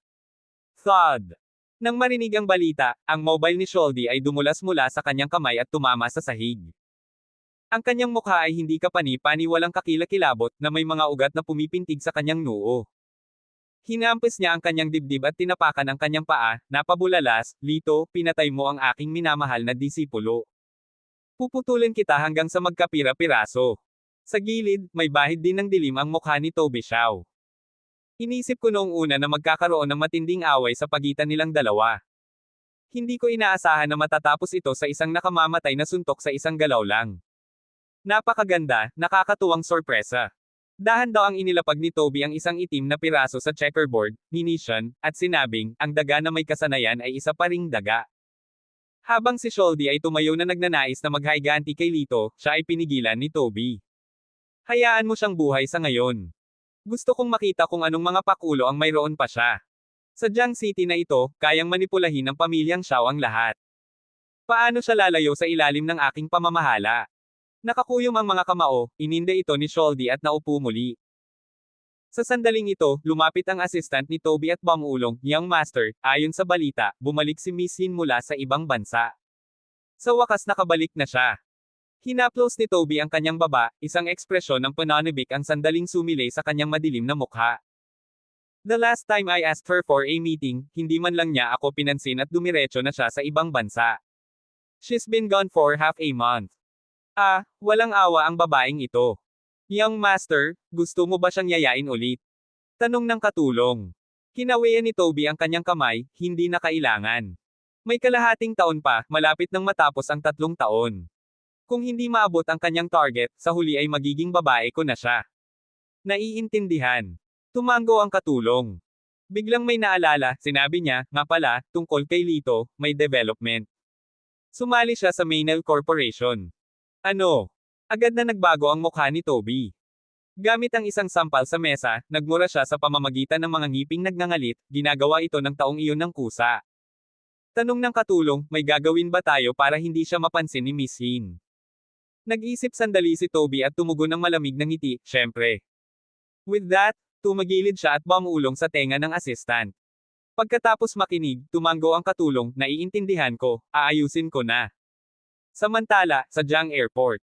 Thud! Nang marinig ang balita, ang mobile ni Sholdy ay dumulas mula sa kanyang kamay at tumama sa sahig. Ang kanyang mukha ay hindi kapani-pani walang kakilakilabot na may mga ugat na pumipintig sa kanyang noo. Hinampis niya ang kanyang dibdib at tinapakan ang kanyang paa, napabulalas, "Lito, pinatay mo ang aking minamahal na disipulo. Puputulin kita hanggang sa magkapira-piraso." Sa gilid, may bahid din ng dilim ang mukha ni Toby Xiao. Inisip ko noong una na magkakaroon ng matinding away sa pagitan nilang dalawa. Hindi ko inaasahan na matatapos ito sa isang nakamamatay na suntok sa isang galaw lang. Napakaganda, nakakatuwang sorpresa. Dahan-daw ang inilapag ni Toby ang isang itim na piraso sa checkerboard, Venetian, at sinabing, ang daga na may kasanayan ay isa pa ring daga. Habang si Sholdy ay tumayo na nagnanais na maghaiganti kay Lito, siya ay pinigilan ni Toby. "Hayaan mo siyang buhay sa ngayon. Gusto kong makita kung anong mga pakulo ang mayroon pa siya. Sa Jiang City na ito, kayang manipulahin ng pamilyang Xiao ang lahat. Paano siya lalayo sa ilalim ng aking pamamahala?" Nakakuyom ang mga kamao, ininde ito ni Sholdy at naupo muli. Sa sandaling ito, lumapit ang assistant ni Toby at bumulong, "Young Master, ayon sa balita, bumalik si Miss Yin mula sa ibang bansa." Sa wakas nakabalik na siya. Hinaplos ni Toby ang kanyang baba, isang ekspresyon ng pananabik ang sandaling sumilay sa kanyang madilim na mukha. "The last time I asked her for a meeting, hindi man lang niya ako pinansin at dumiretso na siya sa ibang bansa. She's been gone for half a month." Walang awa ang babaeng ito. "Young Master, gusto mo ba siyang yayain ulit?" Tanong ng katulong. Kinawian ni Toby ang kanyang kamay, "Hindi na kailangan. May kalahating taon pa, malapit nang matapos ang 3 taon. Kung hindi maabot ang kanyang target, sa huli ay magiging babae ko na siya." "Naiintindihan." Tumango ang katulong. Biglang may naalala, sinabi niya, "Nga pala, tungkol kay Lito, may development. Sumali siya sa Mainel Corporation." "Ano?" Agad na nagbago ang mukha ni Toby. Gamit ang isang sampal sa mesa, nagmura siya sa pamamagitan ng mga ngiping nagngangalit, "Ginagawa ito ng taong iyon ng kusa." Tanong ng katulong, "May gagawin ba tayo para hindi siya mapansin ni Miss Yin?" Nag-isip sandali si Toby at tumugon ng malamig na ngiti, "Syempre." With that, tumagilid siya at bumulong sa tenga ng assistant. Pagkatapos makinig, tumango ang katulong, "Naiintindihan ko, aayusin ko na." Samantala, sa Jiang Airport.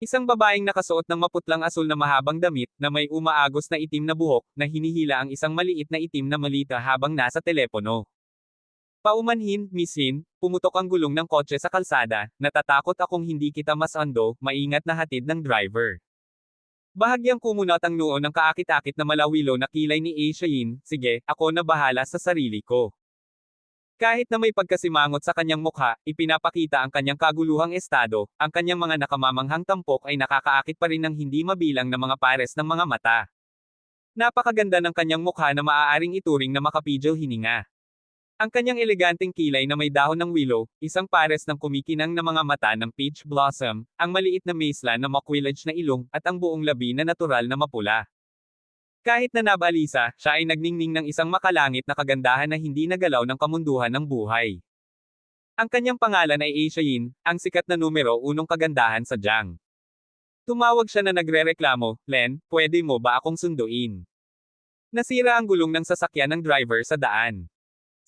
Isang babaeng nakasuot ng maputlang asul na mahabang damit, na may umaagos na itim na buhok, na hinihila ang isang maliit na itim na malita habang nasa telepono. Paumanhin, Miss Hin, pumutok ang gulong ng kotse sa kalsada, natatakot akong hindi kita masando, maingat na hatid ng driver. Bahagyang kumunat ang noo ng kaakit-akit na malawilo na kilay ni Asia Yin, sige, ako na bahala sa sarili ko. Kahit na may pagkasimangot sa kanyang mukha, ipinapakita ang kanyang kaguluhang estado, ang kanyang mga nakamamanghang tampok ay nakakaakit pa rin ng hindi mabilang na mga pares ng mga mata. Napakaganda ng kanyang mukha na maaaring ituring na makapidyo hininga. Ang kanyang eleganteng kilay na may dahon ng willow, isang pares ng kumikinang na mga mata ng peach blossom, ang maliit na maisla na makwilage na ilong, at ang buong labi na natural na mapula. Kahit na nabalisa, siya ay nagningning ng isang makalangit na kagandahan na hindi nagalaw ng kamunduhan ng buhay. Ang kanyang pangalan ay Asia Yin, ang sikat na numero 1 kagandahan sa Jiang. Tumawag siya na nagrereklamo, Len, pwede mo ba akong sunduin? Nasira ang gulong ng sasakyan ng driver sa daan.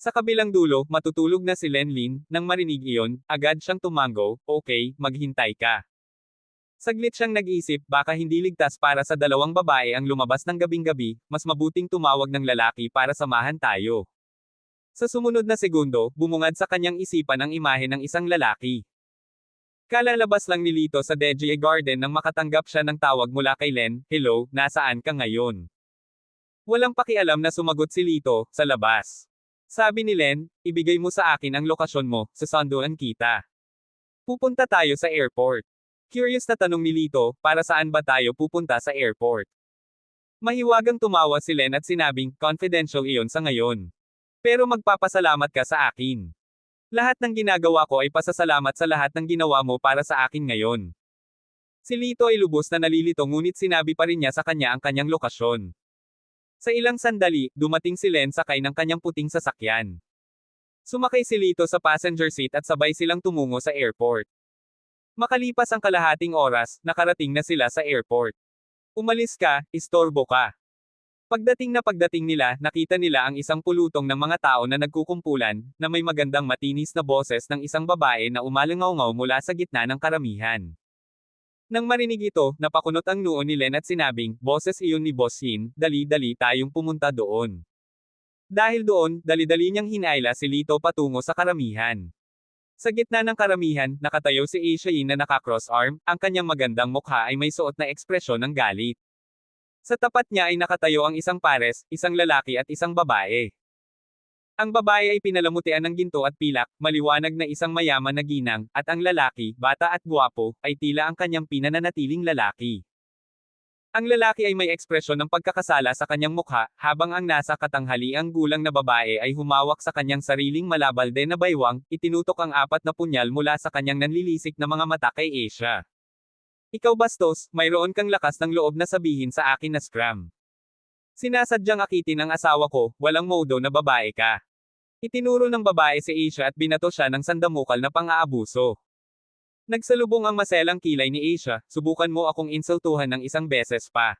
Sa kabilang dulo, matutulog na si Len Lin, nang marinig iyon, agad siyang tumango, okay, maghintay ka. Saglit siyang nag-isip, baka hindi ligtas para sa dalawang babae ang lumabas ng gabing-gabi, mas mabuting tumawag ng lalaki para samahan tayo. Sa sumunod na segundo, bumungad sa kanyang isipan ang imahe ng isang lalaki. Kalalabas lang ni Lito sa Deji Garden nang makatanggap siya ng tawag mula kay Len, hello, nasaan ka ngayon? Walang pakialam na sumagot si Lito, sa labas. Sabi ni Len, ibigay mo sa akin ang lokasyon mo, sasanduan kita. Pupunta tayo sa airport. Curious na tanong ni Lito, para saan ba tayo pupunta sa airport? Mahiwagang tumawa si Len at sinabing, confidential iyon sa ngayon. Pero magpapasalamat ka sa akin. Lahat ng ginagawa ko ay pasasalamat sa lahat ng ginawa mo para sa akin ngayon. Si Lito ay lubos na nalilito ngunit sinabi pa rin niya sa kanya ang kanyang lokasyon. Sa ilang sandali, dumating si Len sakay ng kanyang puting sasakyan. Sumakay si Lito sa passenger seat at sabay silang tumungo sa airport. Makalipas ang kalahating oras, nakarating na sila sa airport. Umalis ka, istorbo ka. Pagdating nila, nakita nila ang isang pulutong ng mga tao na nagkukumpulan, na may magandang matinis na boses ng isang babae na umalangaw-ngaw mula sa gitna ng karamihan. Nang marinig ito, napakunot ang noo ni Len at sinabing, boses iyon ni Boss Yin, dali-dali tayong pumunta doon. Dahil doon, dali-dali niyang hinayla si Lito patungo sa karamihan. Sa gitna ng karamihan, nakatayo si Asia Yin na naka-cross-arm, ang kanyang magandang mukha ay may suot na ekspresyon ng galit. Sa tapat niya ay nakatayo ang isang pares, isang lalaki at isang babae. Ang babae ay pinalamutian ng ginto at pilak, maliwanag na isang mayaman na ginang, at ang lalaki, bata at guwapo, ay tila ang kanyang pinananatiling lalaki. Ang lalaki ay may ekspresyon ng pagkakasala sa kanyang mukha, habang ang nasa katanghaliang gulang na babae ay humawak sa kanyang sariling malabalde na baywang, itinutok ang 4 na punyal mula sa kanyang nanlilisik na mga mata kay Asia. Ikaw bastos, mayroon kang lakas ng loob na sabihin sa akin na scram. Sinasadyang akitin ang asawa ko, walang modo na babae ka. Itinuro ng babae si Asia at binato siya ng sandamukal na pang-aabuso. Nagsalubong ang maselang kilay ni Asia, subukan mo akong insultuhan ng isang beses pa.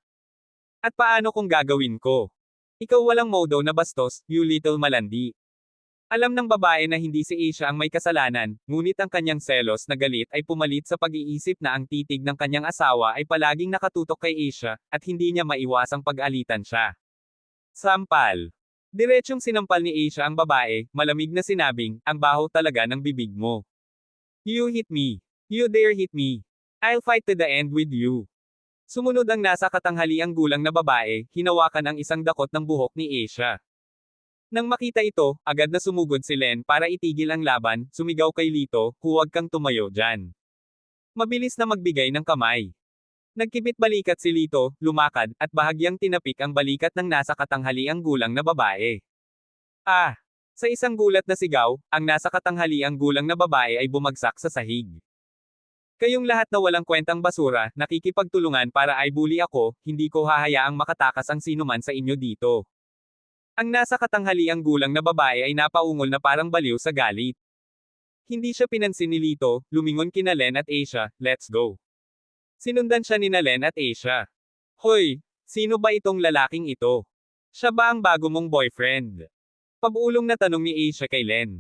At paano kung gagawin ko? Ikaw walang modo na bastos, you little malandi. Alam ng babae na hindi si Asia ang may kasalanan, ngunit ang kanyang selos na galit ay pumalit sa pag-iisip na ang titig ng kanyang asawa ay palaging nakatutok kay Asia, at hindi niya maiwasang pag-alitan siya. Sampal. Diretsyong sinampal ni Asia ang babae, malamig na sinabing, ang baho talaga ng bibig mo. You hit me. You dare hit me. I'll fight to the end with you. Sumunod ang nasa katanghaliang gulang na babae, hinawakan ang isang dakot ng buhok ni Asia. Nang makita ito, agad na sumugod si Len para itigil ang laban, sumigaw kay Lito, huwag kang tumayo dyan. Mabilis na magbigay ng kamay. Nagkibit balikat si Lito, lumakad, at bahagyang tinapik ang balikat ng nasa katanghaliang gulang na babae. Ah! Sa isang gulat na sigaw, ang nasa katanghaliang gulang na babae ay bumagsak sa sahig. Kayong lahat na walang kwentang basura, nakikipagtulungan para ay bully ako, hindi ko hahayaang makatakas ang sinuman sa inyo dito. Ang nasa katanghaliang gulang na babae ay napaungol na parang baliw sa galit. Hindi siya pinansin ni Lito, lumingon kina Len at Asia, let's go. Sinundan siya ni Len at Asia. Hoy, sino ba itong lalaking ito? Siya ba ang bago mong boyfriend? Pabulong na tanong ni Asia kay Len.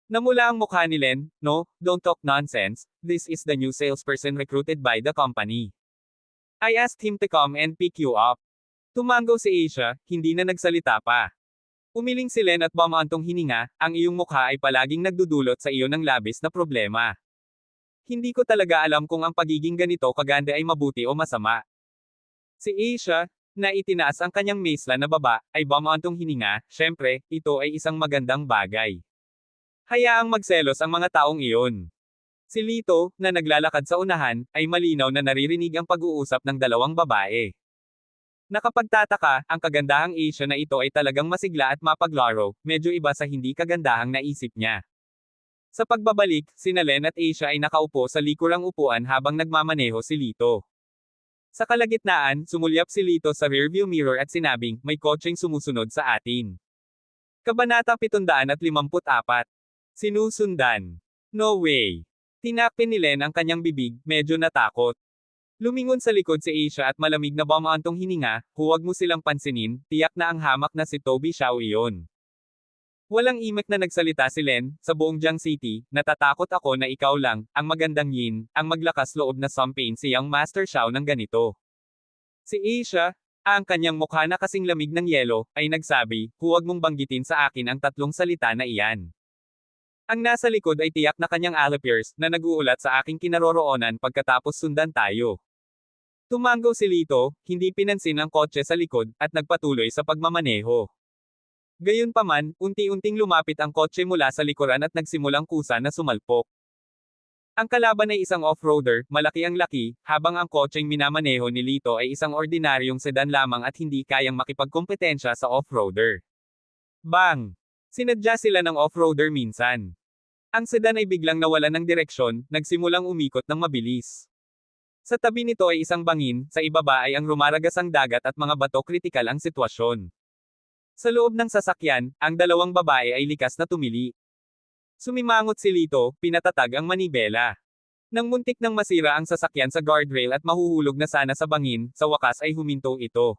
Namula ang mukha ni Len. No, don't talk nonsense, this is the new salesperson recruited by the company. I asked him to come and pick you up. Tumango si Asia, hindi na nagsalita pa. Umiling si Len at bumaantong hininga, ang iyong mukha ay palaging nagdudulot sa iyo ng labis na problema. Hindi ko talaga alam kung ang pagiging ganito kaganda ay mabuti o masama. Si Asia, na itinaas ang kanyang maisla na baba, ay bumaantong hininga, syempre, ito ay isang magandang bagay. Hayaang magselos ang mga taong iyon. Si Lito, na naglalakad sa unahan, ay malinaw na naririnig ang pag-uusap ng dalawang babae. Nakapagtataka, ang kagandahang Asia na ito ay talagang masigla at mapaglaro, medyo iba sa hindi kagandahang naisip niya. Sa pagbabalik, sina Len at Asia ay nakaupo sa likurang upuan habang nagmamaneho si Lito. Sa kalagitnaan, sumulyap si Lito sa rearview mirror at sinabing, may kotseng sumusunod sa atin. Kabanata 754. Sinusundan. No way. Tinakpin ni Len ang kanyang bibig, medyo natakot. Lumingon sa likod si Asia at malamig na bumaantong hininga, huwag mo silang pansinin, tiyak na ang hamak na si Toby Xiao iyon. Walang imek na nagsalita si Len, sa buong Jiang City, natatakot ako na ikaw lang, ang magandang yin, ang maglakas loob na sampain si Young Master Xiao ng ganito. Si Asia, ang kanyang mukha na kasing lamig ng yelo, ay nagsabi, huwag mong banggitin sa akin ang tatlong salita na iyan. Ang nasa likod ay tiyak na kanyang allipiers, na nag-uulat sa aking kinaroroonan pagkatapos sundan tayo. Tumango si Lito, hindi pinansin ang kotse sa likod, at nagpatuloy sa pagmamaneho. Gayunpaman, unti-unting lumapit ang kotse mula sa likuran at nagsimulang kusa na sumalpok. Ang kalaban ay isang off-roader, malaki ang laki, habang ang kotseng minamaneho ni Lito ay isang ordinaryong sedan lamang at hindi kayang makipagkompetensya sa off-roader. Bang! Sinadya sila ng off-roader minsan. Ang sedan ay biglang nawalan ng direksyon, nagsimulang umikot ng mabilis. Sa tabi nito ay isang bangin, sa ibaba ay ang rumaragasang dagat at mga bato kritikal ang sitwasyon. Sa loob ng sasakyan, ang dalawang babae ay likas na tumili. Sumimangot si Lito, pinatatag ang manibela. Nang muntik nang masira ang sasakyan sa guardrail at mahuhulog na sana sa bangin, sa wakas ay huminto ito.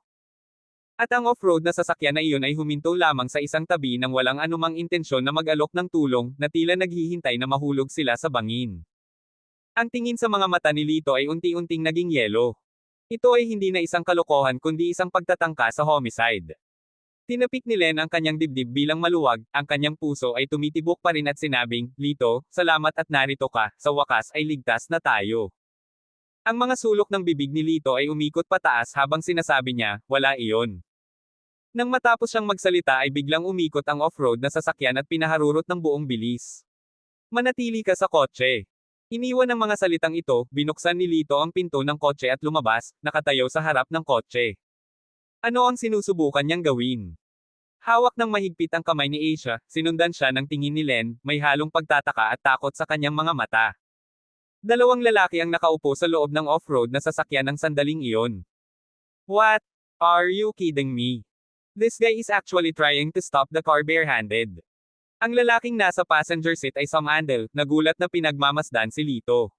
At ang off-road na sasakyan na iyon ay huminto lamang sa isang tabi nang walang anumang intensyon na mag-alok ng tulong, na tila naghihintay na mahulog sila sa bangin. Ang tingin sa mga mata ni Lito ay unti-unting naging yelo. Ito ay hindi na isang kalokohan kundi isang pagtatangka sa homicide. Tinapik ni Len ang kanyang dibdib bilang maluwag, ang kanyang puso ay tumitibok pa rin at sinabing, Lito, salamat at narito ka, sa wakas ay ligtas na tayo. Ang mga sulok ng bibig ni Lito ay umikot pataas habang sinasabi niya, wala iyon. Nang matapos siyang magsalita ay biglang umikot ang off-road na sasakyan at pinaharurot ng buong bilis. Manatili ka sa kotse. Iniwan ng mga salitang ito, binuksan ni Lito ang pinto ng kotse at lumabas, nakatayo sa harap ng kotse. Ano ang sinusubukan niyang gawin? Hawak ng mahigpit ang kamay ni Asia, sinundan siya ng tingin ni Len, may halong pagtataka at takot sa kanyang mga mata. Dalawang lalaki ang nakaupo sa loob ng off-road na sasakyan ng sandaling iyon. What? Are you kidding me? This guy is actually trying to stop the car barehanded. Ang lalaking nasa passenger seat ay sumandal, nagulat na pinagmamasdan si Lito.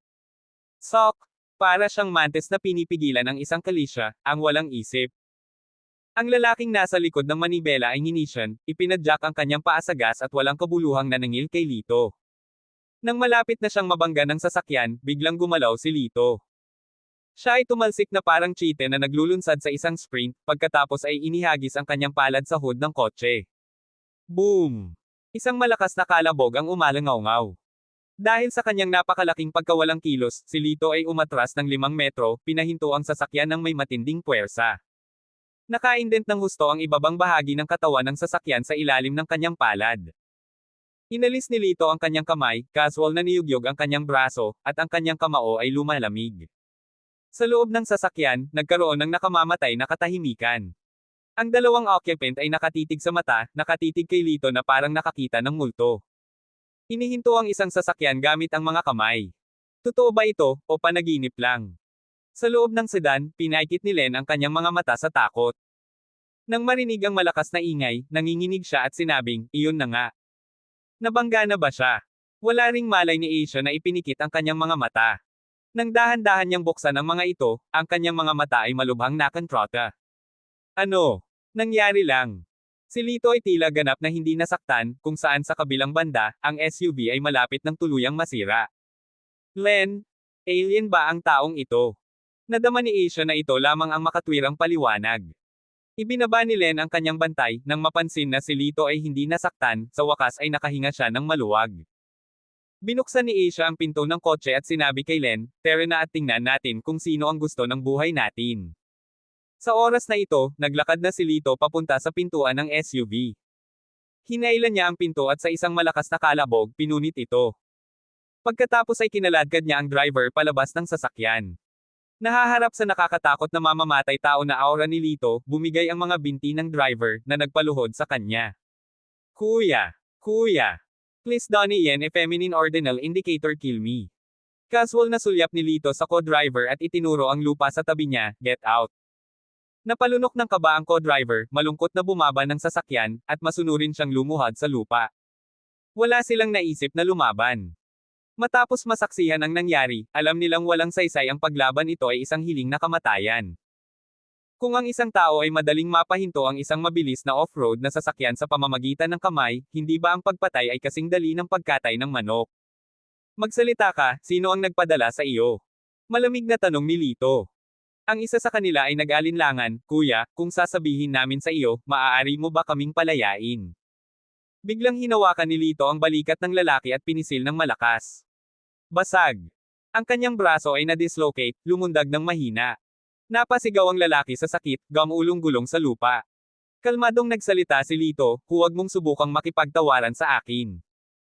Sok! Para siyang mantis na pinipigilan ng isang kalisya, ang walang isip. Ang lalaking nasa likod ng manibela ay hinisyan, ipinadyak ang kanyang paa sa gas at walang kabuluhang nanangil kay Lito. Nang malapit na siyang mabangga ng sasakyan, biglang gumalaw si Lito. Siya ay tumalsik na parang cheetah na naglulunsad sa isang sprint, pagkatapos ay inihagis ang kanyang palad sa hood ng kotse. Boom! Isang malakas na kalabog ang umalangaw-ngaw. Dahil sa kanyang napakalaking pagkawalang kilos, si Lito ay umatras ng 5 metro, pinahinto ang sasakyan ng may matinding puwersa. Nakaindent ng husto ang ibabang bahagi ng katawan ng sasakyan sa ilalim ng kanyang palad. Inalis ni Lito ang kanyang kamay, casual na niyugyog ang kanyang braso, at ang kanyang kamao ay lumalamig. Sa loob ng sasakyan, nagkaroon ng nakamamatay na katahimikan. Ang dalawang occupant ay nakatitig sa mata, nakatitig kay Lito na parang nakakita ng multo. Inihinto ang isang sasakyan gamit ang mga kamay. Totoo ba ito, o panaginip lang? Sa loob ng sedan, pinaikit ni Len ang kanyang mga mata sa takot. Nang marinig ang malakas na ingay, nanginginig siya at sinabing, iyon na nga. Nabangga na ba siya? Wala ring malay ni Asia na ipinikit ang kanyang mga mata. Nang dahan-dahan niyang buksan ang mga ito, ang kanyang mga mata ay malubhang nakontrata. Ano? Nangyari lang. Si Lito ay tila ganap na hindi nasaktan, kung saan sa kabilang banda, ang SUV ay malapit ng tuluyang masira. Len, alien ba ang taong ito? Nadama ni Asia na ito lamang ang makatwirang paliwanag. Ibinaba ni Len ang kanyang bantay, nang mapansin na si Lito ay hindi nasaktan, sa wakas ay nakahinga siya ng maluwag. Binuksan ni Asia ang pinto ng kotse at sinabi kay Len, "Tara na at tingnan natin kung sino ang gusto ng buhay natin." Sa oras na ito, naglakad na si Lito papunta sa pintuan ng SUV. Hinailan niya ang pinto at sa isang malakas na kalabog, pinunit ito. Pagkatapos ay kinaladkad niya ang driver palabas ng sasakyan. Nahaharap sa nakakatakot na mamamatay tao na aura ni Lito, bumigay ang mga binti ng driver, na nagpaluhod sa kanya. Kuya! Kuya! Please don't yan a feminine ordinal indicator kill me. Casual na sulyap ni Lito sa co-driver at itinuro ang lupa sa tabi niya, get out. Napalunok ng kaba ang co-driver, malungkot na bumaba ng sasakyan, at masunurin siyang lumuhad sa lupa. Wala silang naisip na lumaban. Matapos masaksihan ang nangyari, alam nilang walang saysay ang paglaban, ito ay isang hiling na kamatayan. Kung ang isang tao ay madaling mapahinto ang isang mabilis na off-road na sasakyan sa pamamagitan ng kamay, hindi ba ang pagpatay ay kasing dali ng pagkatay ng manok? Magsalita ka, sino ang nagpadala sa iyo? Malamig na tanong ni Lito. Ang isa sa kanila ay nag-alinlangan, "Kuya, kung sasabihin namin sa iyo, maaari mo ba kaming palayain?" Biglang hinawakan ni Lito ang balikat ng lalaki at pinisil ng malakas. Basag. Ang kanyang braso ay na-dislocate, lumundag ng mahina. Napasigaw ang lalaki sa sakit, gumulong-gulong sa lupa. Kalmadong nagsalita si Lito, "Huwag mong subukang makipagtawaran sa akin."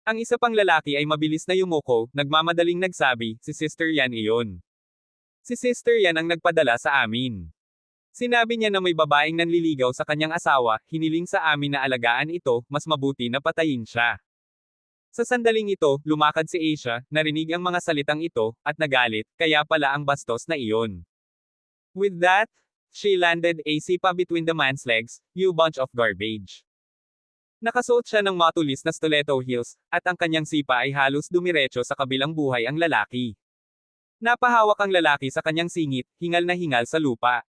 Ang isa pang lalaki ay mabilis na yumuko, nagmamadaling nagsabi, "Si Sister yan iyon. Si Sister yan ang nagpadala sa amin." Sinabi niya na may babaeng nanliligaw sa kanyang asawa, hiniling sa amin na alagaan ito, mas mabuti na patayin siya. Sa sandaling ito, lumakad si Asia, narinig ang mga salitang ito, at nagalit, kaya pala ang bastos na iyon. With that, she landed a sipa between the man's legs, "You bunch of garbage." Nakasuot siya ng matulis na stiletto heels, at ang kanyang sipa ay halos dumiretso sa kabilang buhay ang lalaki. Napahawak ang lalaki sa kanyang singit, hingal na hingal sa lupa.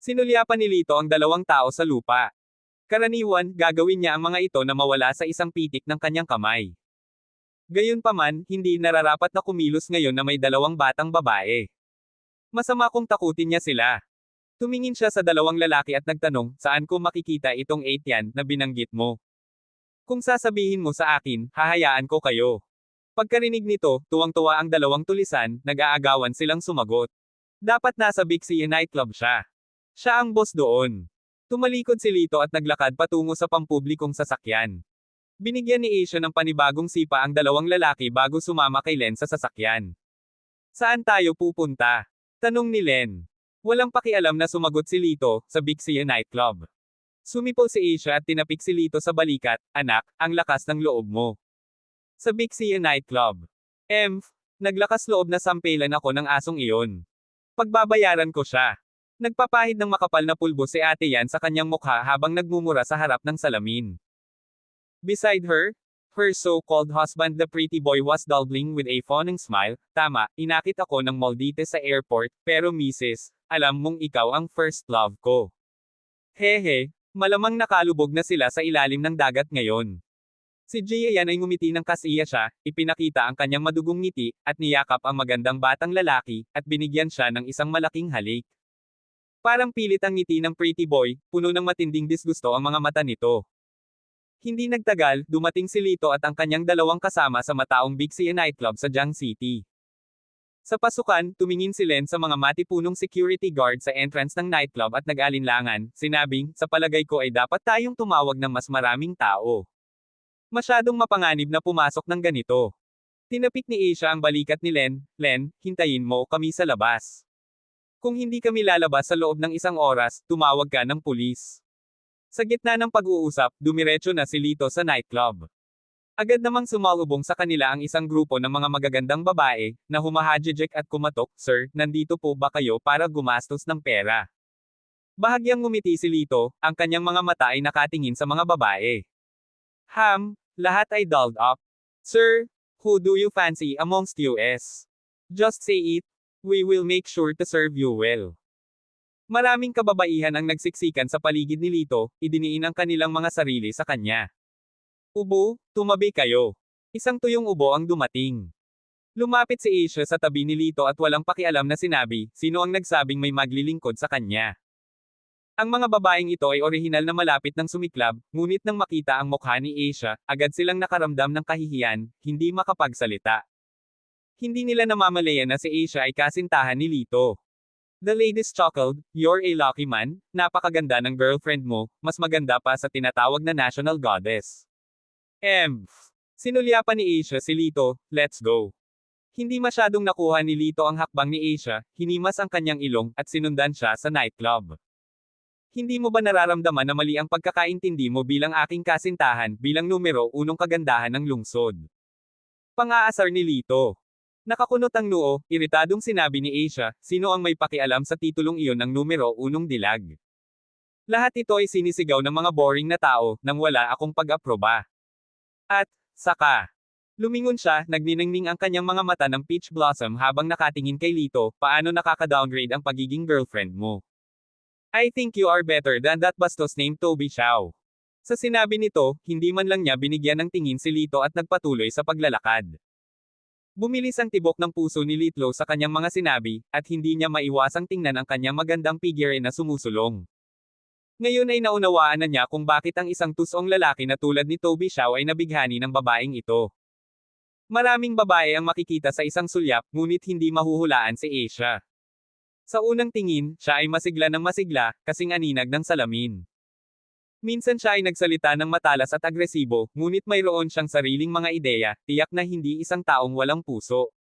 Sinulyapan ni Lito ang dalawang tao sa lupa. Karaniwan, gagawin niya ang mga ito na mawala sa isang pitik ng kanyang kamay. Gayunpaman, hindi nararapat na kumilos ngayon na may dalawang batang babae. Masama kung takutin niya sila. Tumingin siya sa dalawang lalaki at nagtanong, "Saan ko makikita itong 8 yan na binanggit mo? Kung sasabihin mo sa akin, hahayaan ko kayo." Pagkarinig nito, tuwang-tuwa ang dalawang tulisan, nag-aagawan silang sumagot. Dapat nasa Big C nightclub siya. Siya ang boss doon. Tumalikod si Lito at naglakad patungo sa pampublikong sasakyan. Binigyan ni Asia ng panibagong sipa ang dalawang lalaki bago sumama kay Len sa sasakyan. "Saan tayo pupunta?" tanong ni Len. Walang pakialam na sumagot si Lito, "Sa Big C nightclub." Sumipol si Asia at tinapik si Lito sa balikat, "Anak, ang lakas ng loob mo. Sa Big C nightclub. Naglakas loob na sampelan ako ng asong iyon. Pagbabayaran ko siya." Nagpapahid ng makapal na pulbo si ate yan sa kanyang mukha habang nagmumura sa harap ng salamin. Beside her, her so-called husband the pretty boy was doubling with a fawning smile. "Tama, inakit ako ng Maldite sa airport, pero Mrs., alam mong ikaw ang first love ko." Hehe, malamang nakalubog na sila sa ilalim ng dagat ngayon. Si Gia yan ay ngumiti ng kasiya siya, ipinakita ang kanyang madugong ngiti, at niyakap ang magandang batang lalaki, at binigyan siya ng isang malaking halik. Parang pilit ang ngiti ng pretty boy, puno ng matinding disgusto ang mga mata nito. Hindi nagtagal, dumating si Lito at ang kanyang dalawang kasama sa mataong Big C nightclub sa Jiang City. Sa pasukan, tumingin si Len sa mga matipunong security guard sa entrance ng nightclub at nag-alinlangan, sinabing, "Sa palagay ko ay dapat tayong tumawag ng mas maraming tao. Masyadong mapanganib na pumasok ng ganito." Tinapik ni Asia ang balikat ni Len, "Len, hintayin mo kami sa labas. Kung hindi kami lalabas sa loob ng 1 oras, tumawag ka ng pulis." Sa gitna ng pag-uusap, dumiretso na si Lito sa nightclub. Agad namang sumalubong sa kanila ang isang grupo ng mga magagandang babae, na humahajijek at kumatok, "Sir, nandito po ba kayo para gumastos ng pera?" Bahagyang ngumiti si Lito, ang kanyang mga mata ay nakatingin sa mga babae. Lahat ay dolled up. "Sir, who do you fancy amongst us? Just say it. We will make sure to serve you well." Maraming kababaihan ang nagsiksikan sa paligid ni Lito, idiniin ang kanilang mga sarili sa kanya. Ubo, tumabi kayo. Isang tuyong ubo ang dumating. Lumapit si Asia sa tabi ni Lito at walang pakialam na sinabi, sino ang nagsabing may maglilingkod sa kanya. Ang mga babaeng ito ay orihinal na malapit ng sumiklab, ngunit nang makita ang mukha ni Asia, agad silang nakaramdam ng kahihiyan, hindi makapagsalita. Hindi nila namamalayan na si Asia ay kasintahan ni Lito. The ladies chuckled, "You're a lucky man, napakaganda ng girlfriend mo, mas maganda pa sa tinatawag na national goddess." Sinulyapan ni Asia si Lito, "Let's go." Hindi masyadong nakuha ni Lito ang hakbang ni Asia, hinimas ang kanyang ilong, at sinundan siya sa nightclub. Hindi mo ba nararamdaman na mali ang pagkakaintindi mo bilang aking kasintahan, bilang numero unong kagandahan ng lungsod? Pang-aasar ni Lito. Nakakunot ang noo, iritadong sinabi ni Asia, sino ang may pakialam sa titulong iyon ng numero unong dilag? Lahat ito ay sinisigaw ng mga boring na tao, nang wala akong pag-aproba. At, saka, lumingon siya, nagniningning ang kanyang mga mata ng peach blossom habang nakatingin kay Lito, paano nakaka-downgrade ang pagiging girlfriend mo? I think you are better than that bastos named Toby Chow. Sa sinabi nito, hindi man lang niya binigyan ng tingin si Lito at nagpatuloy sa paglalakad. Bumilis ang tibok ng puso ni Litlo sa kanyang mga sinabi, at hindi niya maiwasang tingnan ang kanyang magandang figure na sumusulong. Ngayon ay naunawaan na niya kung bakit ang isang tusong lalaki na tulad ni Toby Chow ay nabighani ng babaeng ito. Maraming babae ang makikita sa isang sulyap, ngunit hindi mahuhulaan si Asia. Sa unang tingin, siya ay masigla ng masigla, kasing aninag ng salamin. Minsan siya ay nagsalita ng matalas at agresibo, ngunit mayroon siyang sariling mga ideya, tiyak na hindi isang taong walang puso.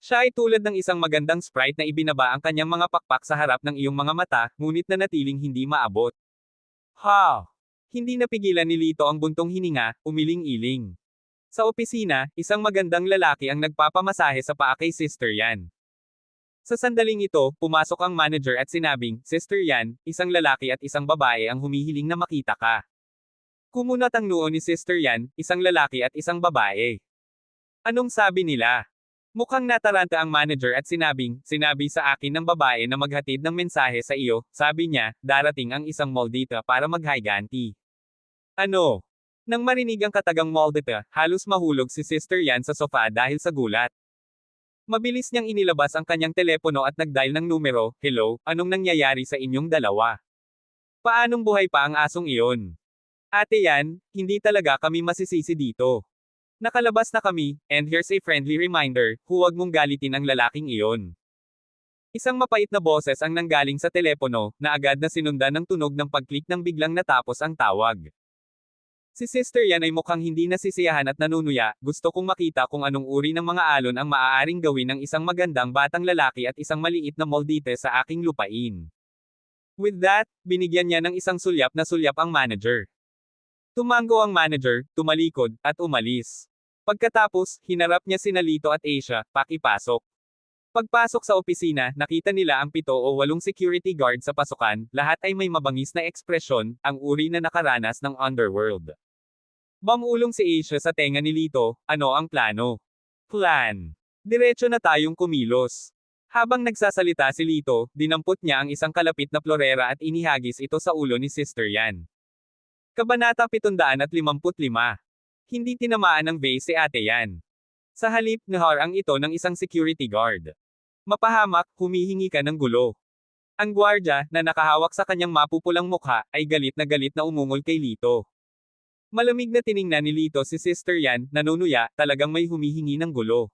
Siya ay tulad ng isang magandang sprite na ibinaba ang kanyang mga pakpak sa harap ng iyong mga mata, ngunit nanatiling hindi maabot. Ha! Hindi napigilan ni Lito ang buntong hininga, umiling-iling. Sa opisina, isang magandang lalaki ang nagpapamasahe sa paa kay Sister Yan. Sa sandaling ito, pumasok ang manager at sinabing, Sister Yan, isang lalaki at isang babae ang humihiling na makita ka. Kumunat ang noo ni Sister Yan, isang lalaki at isang babae. Anong sabi nila? Mukhang nataranta ang manager at sinabi sa akin ng babae na maghatid ng mensahe sa iyo, sabi niya, darating ang isang moldita para mag-higanti. Ano? Nang marinig ang katagang moldita, halos mahulog si Sister Yan sa sofa dahil sa gulat. Mabilis niyang inilabas ang kanyang telepono at nag-dial ng numero, hello, anong nangyayari sa inyong dalawa? Paanong buhay pa ang asong iyon? Ate Yan, hindi talaga kami masisisi dito. Nakalabas na kami, and here's a friendly reminder, huwag mong galitin ang lalaking iyon. Isang mapait na boses ang nanggaling sa telepono, na agad na sinundan ng tunog ng pag-click nang biglang natapos ang tawag. Si Sister Yan ay mukhang hindi nasisiyahan at nanunuya, gusto kong makita kung anong uri ng mga alon ang maaaring gawin ng isang magandang batang lalaki at isang maliit na moldite sa aking lupain. With that, binigyan niya ng isang sulyap ang manager. Tumango ang manager, tumalikod, at umalis. Pagkatapos, hinarap niya sina Lito at Asia, pakipasok. Pagpasok sa opisina, nakita nila ang 7 o 8 security guard sa pasukan, lahat ay may mabangis na ekspresyon, ang uri na nakaranas ng underworld. Bamulong si Asia sa tenga ni Lito, ano ang plano? Plan. Diretso na tayong kumilos. Habang nagsasalita si Lito, dinampot niya ang isang kalapit na florera at inihagis ito sa ulo ni Sister Yan. Kabanata 755. Hindi tinamaan ng vase si Ate Yan. Sa halip, naharang ito ng isang security guard. Mapahamak, humihingi ka ng gulo. Ang gwardya, na nakahawak sa kanyang mapupulang mukha, ay galit na umungol kay Lito. Malamig na tiningnan ni Lito si Sister Yan, nanunuya, talagang may humihingi ng gulo.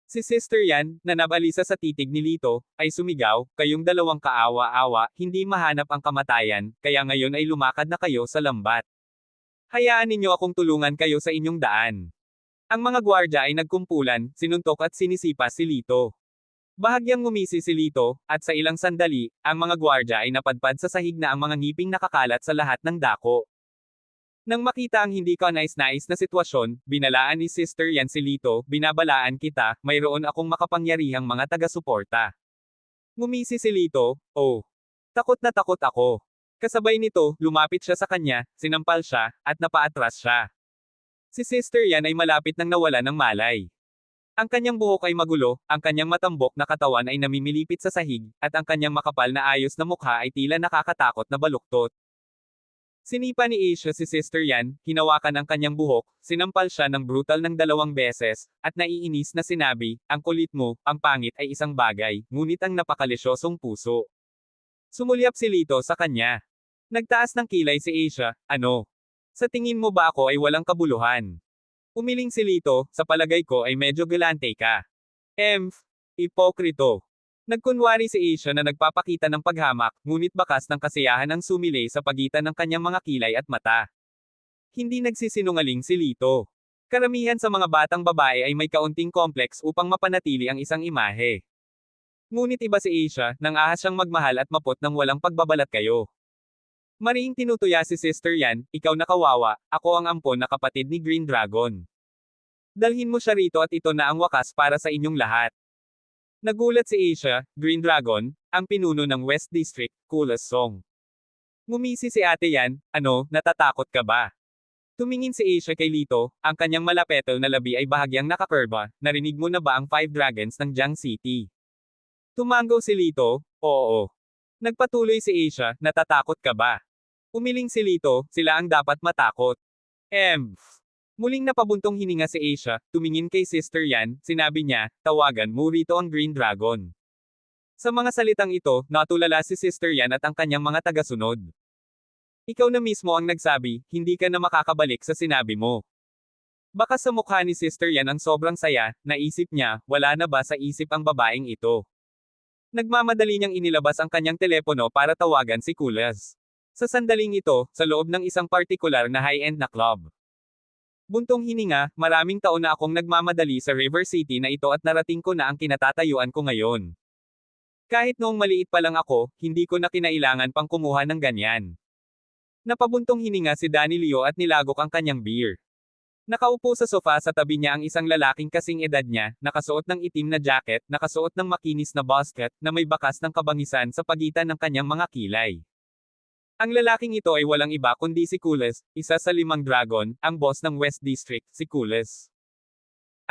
Si Sister Yan, na nabalisa sa titig ni Lito, ay sumigaw, kayong dalawang kaawa-awa, hindi mahanap ang kamatayan, kaya ngayon ay lumakad na kayo sa lambat. Hayaan ninyo akong tulungan kayo sa inyong daan. Ang mga gwardya ay nagkumpulan, sinuntok at sinisipa si Lito. Bahagyang ngumisi si Lito, at sa ilang sandali, ang mga gwardya ay napadpad sa sahig na ang mga ngiping nakakalat sa lahat ng dako. Nang makita ang hindi kanais-nais na sitwasyon, binalaan ni Sister Yan si Lito, binabalaan kita, mayroon akong makapangyarihang mga taga-suporta. Ngumisi si Lito, oh. Takot na takot ako. Kasabay nito, lumapit siya sa kanya, sinampal siya, at napaatras siya. Si Sister Yan ay malapit nang nawala ng malay. Ang kanyang buhok ay magulo, ang kanyang matambok na katawan ay namimilipit sa sahig, at ang kanyang makapal na ayos na mukha ay tila nakakatakot na baluktot. Sinipa ni Asia si Sister Yan, hinawakan ang kanyang buhok, sinampal siya ng brutal ng 2 beses, at naiinis na sinabi, ang kulit mo, ang pangit ay isang bagay, ngunit ang napakalisyosong puso. Sumulyap si Lito sa kanya. Nagtaas ng kilay si Asia, ano? Sa tingin mo ba ako ay walang kabuluhan? Umiling si Lito, sa palagay ko ay medyo galante ka. Ipokrito. Nagkunwari si Asia na nagpapakita ng paghamak, ngunit bakas ng kasiyahan ang sumilay sa pagitan ng kanyang mga kilay at mata. Hindi nagsisinungaling si Lito. Karamihan sa mga batang babae ay may kaunting complex upang mapanatili ang isang imahe. Ngunit iba si Asia, nang ahas siyang magmahal at mapot nang walang pagbabalat kayo. Mariing tinutuya si Sister Yan, ikaw na kawawa, ako ang ampon na kapatid ni Green Dragon. Dalhin mo siya rito at ito na ang wakas para sa inyong lahat. Nagulat si Asia, Green Dragon, ang pinuno ng West District, Coolest Song. Ngumisi si ate Yan, ano, natatakot ka ba? Tumingin si Asia kay Lito, ang kanyang malapetal na labi ay bahagyang nakakurba, narinig mo na ba ang 5 dragons ng Jiang City? Tumango si Lito, oo. Nagpatuloy si Asia, natatakot ka ba? Umiling si Lito, sila ang dapat matakot. Muling napabuntong hininga si Asia, tumingin kay Sister Yan, sinabi niya, tawagan mo rito ang Green Dragon. Sa mga salitang ito, natulala si Sister Yan at ang kanyang mga tagasunod. Ikaw na mismo ang nagsabi, hindi ka na makakabalik sa sinabi mo. Baka sa mukha ni Sister Yan ang sobrang saya, naisip niya, wala na ba sa isip ang babaeng ito. Nagmamadali niyang inilabas ang kanyang telepono para tawagan si Kulas. Sa sandaling ito, sa loob ng isang partikular na high-end na club. Buntong hininga, maraming taon na akong nagmamadali sa River City na ito at narating ko na ang kinatatayuan ko ngayon. Kahit noong maliit pa lang ako, hindi ko na kinailangan pang kumuha ng ganyan. Napabuntong hininga si Danny Leo at nilagok ang kanyang beer. Nakaupo sa sofa sa tabi niya ang isang lalaking kasing edad niya, nakasuot ng itim na jacket, nakasuot ng makinis na basket, na may bakas ng kabangisan sa pagitan ng kanyang mga kilay. Ang lalaking ito ay walang iba kundi si Kulas, isa sa 5 dragon, ang boss ng West District, si Kulas.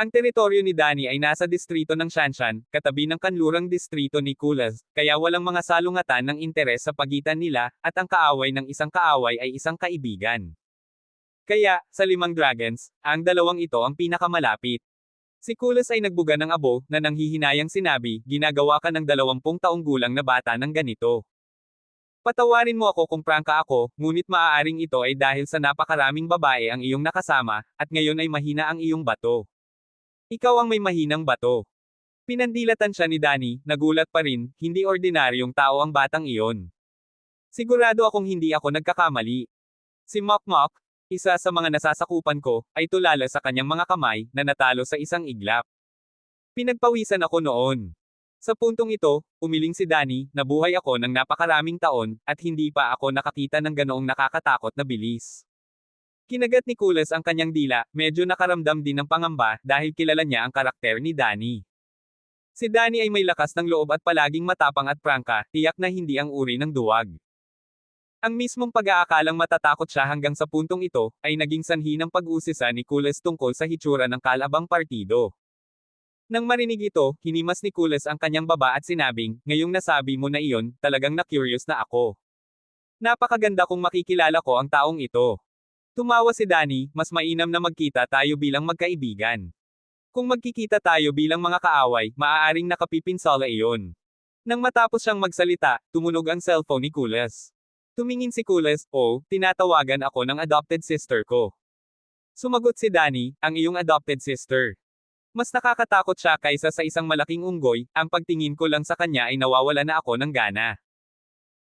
Ang teritoryo ni Danny ay nasa distrito ng Shanshan, katabi ng kanlurang distrito ni Kulas, kaya walang mga salungatan ng interes sa pagitan nila, at ang kaaway ng isang kaaway ay isang kaibigan. Kaya, sa 5 dragons, ang dalawang ito ang pinakamalapit. Si Kulas ay nagbuga ng abo, na nanghihinayang sinabi, ginagawa ka ng 20 taong gulang na bata ng ganito. Patawarin mo ako kung prangka ako, ngunit maaaring ito ay dahil sa napakaraming babae ang iyong nakasama, at ngayon ay mahina ang iyong bato. Ikaw ang may mahinang bato. Pinandilatan siya ni Danny, nagulat pa rin, hindi ordinaryong tao ang batang iyon. Sigurado akong hindi ako nagkakamali. Si Mok, isa sa mga nasasakupan ko, ay tulala sa kanyang mga kamay, na natalo sa isang iglap. Pinagpawisan ako noon. Sa puntong ito, umiling si Danny, nabuhay ako ng napakaraming taon, at hindi pa ako nakakita ng ganoong nakakatakot na bilis. Kinagat ni Kulas ang kanyang dila, medyo nakaramdam din ng pangamba, dahil kilala niya ang karakter ni Danny. Si Danny ay may lakas ng loob at palaging matapang at prangka, tiyak na hindi ang uri ng duwag. Ang mismong pag-aakalang matatakot siya hanggang sa puntong ito, ay naging sanhi ng pag-usisa ni Kulas tungkol sa hitsura ng kalabang partido. Nang marinig ito, hinimas ni Kulas ang kanyang baba at sinabing, ngayong nasabi mo na iyon, talagang na-curious na ako. Napakaganda kung makikilala ko ang taong ito. Tumawa si Danny, mas mainam na magkita tayo bilang magkaibigan. Kung magkikita tayo bilang mga kaaway, maaaring nakapipinsala iyon. Nang matapos siyang magsalita, tumunog ang cellphone ni Kulas. Tumingin si Kulas, tinatawagan ako ng adopted sister ko. Sumagot si Danny, ang iyong adopted sister. Mas nakakatakot siya kaysa sa isang malaking unggoy, ang pagtingin ko lang sa kanya ay nawawala na ako ng gana.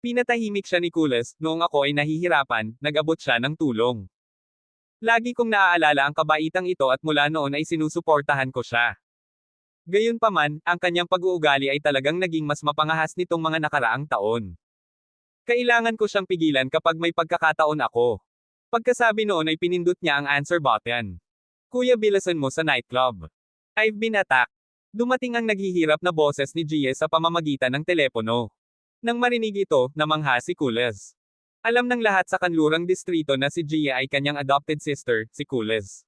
Pinatahimik siya ni Kulas, noong ako ay nahihirapan, nag-abot siya ng tulong. Lagi kong naaalala ang kabaitang ito at mula noon ay sinusuportahan ko siya. Gayunpaman, ang kanyang pag-uugali ay talagang naging mas mapangahas nitong mga nakaraang taon. Kailangan ko siyang pigilan kapag may pagkakataon ako. Pagkasabi noon ay pinindot niya ang answer button. Kuya, bilasan mo sa nightclub. I've been attacked. Dumating ang naghihirap na boses ni Gia sa pamamagitan ng telepono. Nang marinig ito, namangha si Kulas. Alam ng lahat sa kanlurang distrito na si Gia ay kanyang adopted sister, si Kulas.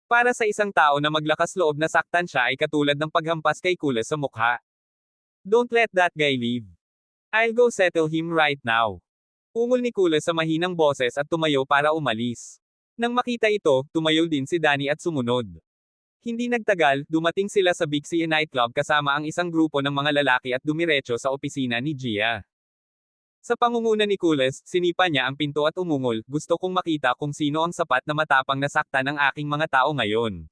Para sa isang tao na maglakas loob na saktan siya ay katulad ng paghampas kay Kules sa mukha. Don't let that guy leave. I'll go settle him right now. Ungol ni Kules sa mahinang boses at tumayo para umalis. Nang makita ito, tumayo din si Danny at sumunod. Hindi nagtagal, dumating sila sa Big C nightclub kasama ang isang grupo ng mga lalaki at dumiretso sa opisina ni Gia. Sa pangunguna ni Kules, sinipa niya ang pinto at umungol, gusto kong makita kung sino ang sapat na matapang na saktan ng aking mga tao ngayon.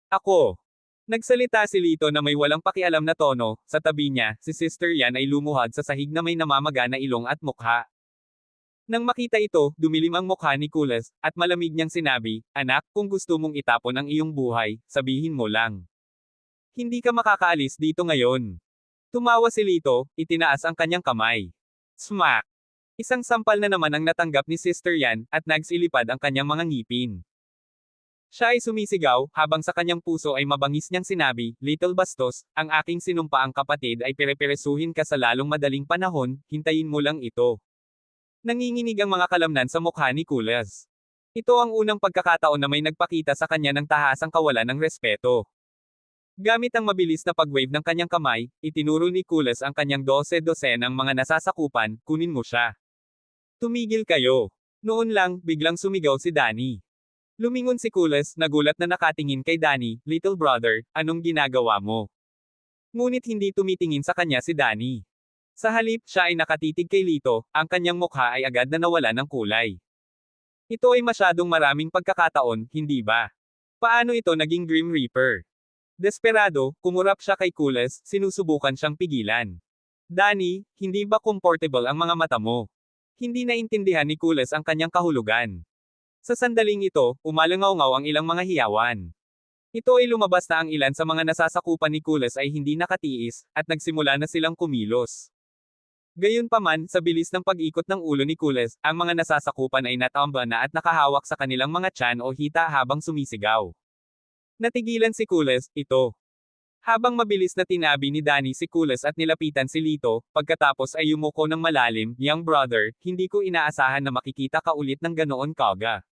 Ako. Nagsalita si Lito na may walang pakialam na tono, sa tabi niya, si Sister Yan ay lumuhad sa sahig na may namamaga na ilong at mukha. Nang makita ito, dumilim ang mukha ni Kules, at malamig niyang sinabi, "Anak, kung gusto mong itapon ang iyong buhay, sabihin mo lang. Hindi ka makakaalis dito ngayon." Tumawa si Lito, itinaas ang kanyang kamay. Smack! Isang sampal na naman ang natanggap ni Sister Yan, at nagsilipad ang kanyang mga ngipin. Siya ay sumisigaw, habang sa kanyang puso ay mabangis niyang sinabi, "Little Bastos, ang aking sinumpaang kapatid ay pere-peresuhin ka sa lalong madaling panahon, hintayin mo lang ito." Nanginginig ang mga kalamnan sa mukha ni Kules. Ito ang unang pagkakataon na may nagpakita sa kanya ng tahasang kawalan ng respeto. Gamit ang mabilis na pag-wave ng kanyang kamay, itinuro ni Kules ang kanyang 12 ng mga nasasakupan, "Kunin mo siya." "Tumigil kayo." Noon lang, biglang sumigaw si Danny. Lumingon si Kules, nagulat na nakatingin kay Danny, "Little brother, anong ginagawa mo?" Ngunit hindi tumitingin sa kanya si Danny. Sa halip, siya ay nakatitig kay Lito, ang kanyang mukha ay agad na nawala ng kulay. Ito ay masyadong maraming pagkakataon, hindi ba? Paano ito naging Grim Reaper? Desperado, kumurap siya kay Kules, sinusubukan siyang pigilan. "Danny, hindi ba comfortable ang mga mata mo?" Hindi naintindihan ni Kules ang kanyang kahulugan. Sa sandaling ito, umalangaw-ngaw ang ilang mga hiyawan. Ito ay lumabas na ang ilan sa mga nasasakupan ni Kules ay hindi nakatiis, at nagsimula na silang kumilos. Gayunpaman, sa bilis ng pag-ikot ng ulo ni Kules, ang mga nasasakupan ay natamba na at nakahawak sa kanilang mga tiyan o hita habang sumisigaw. Natigilan si Kules, ito. Habang mabilis na tinabi ni Danny si Kules at nilapitan si Lito, pagkatapos ay yumuko ng malalim, "Young brother, hindi ko inaasahan na makikita ka ulit ng ganoon kaga."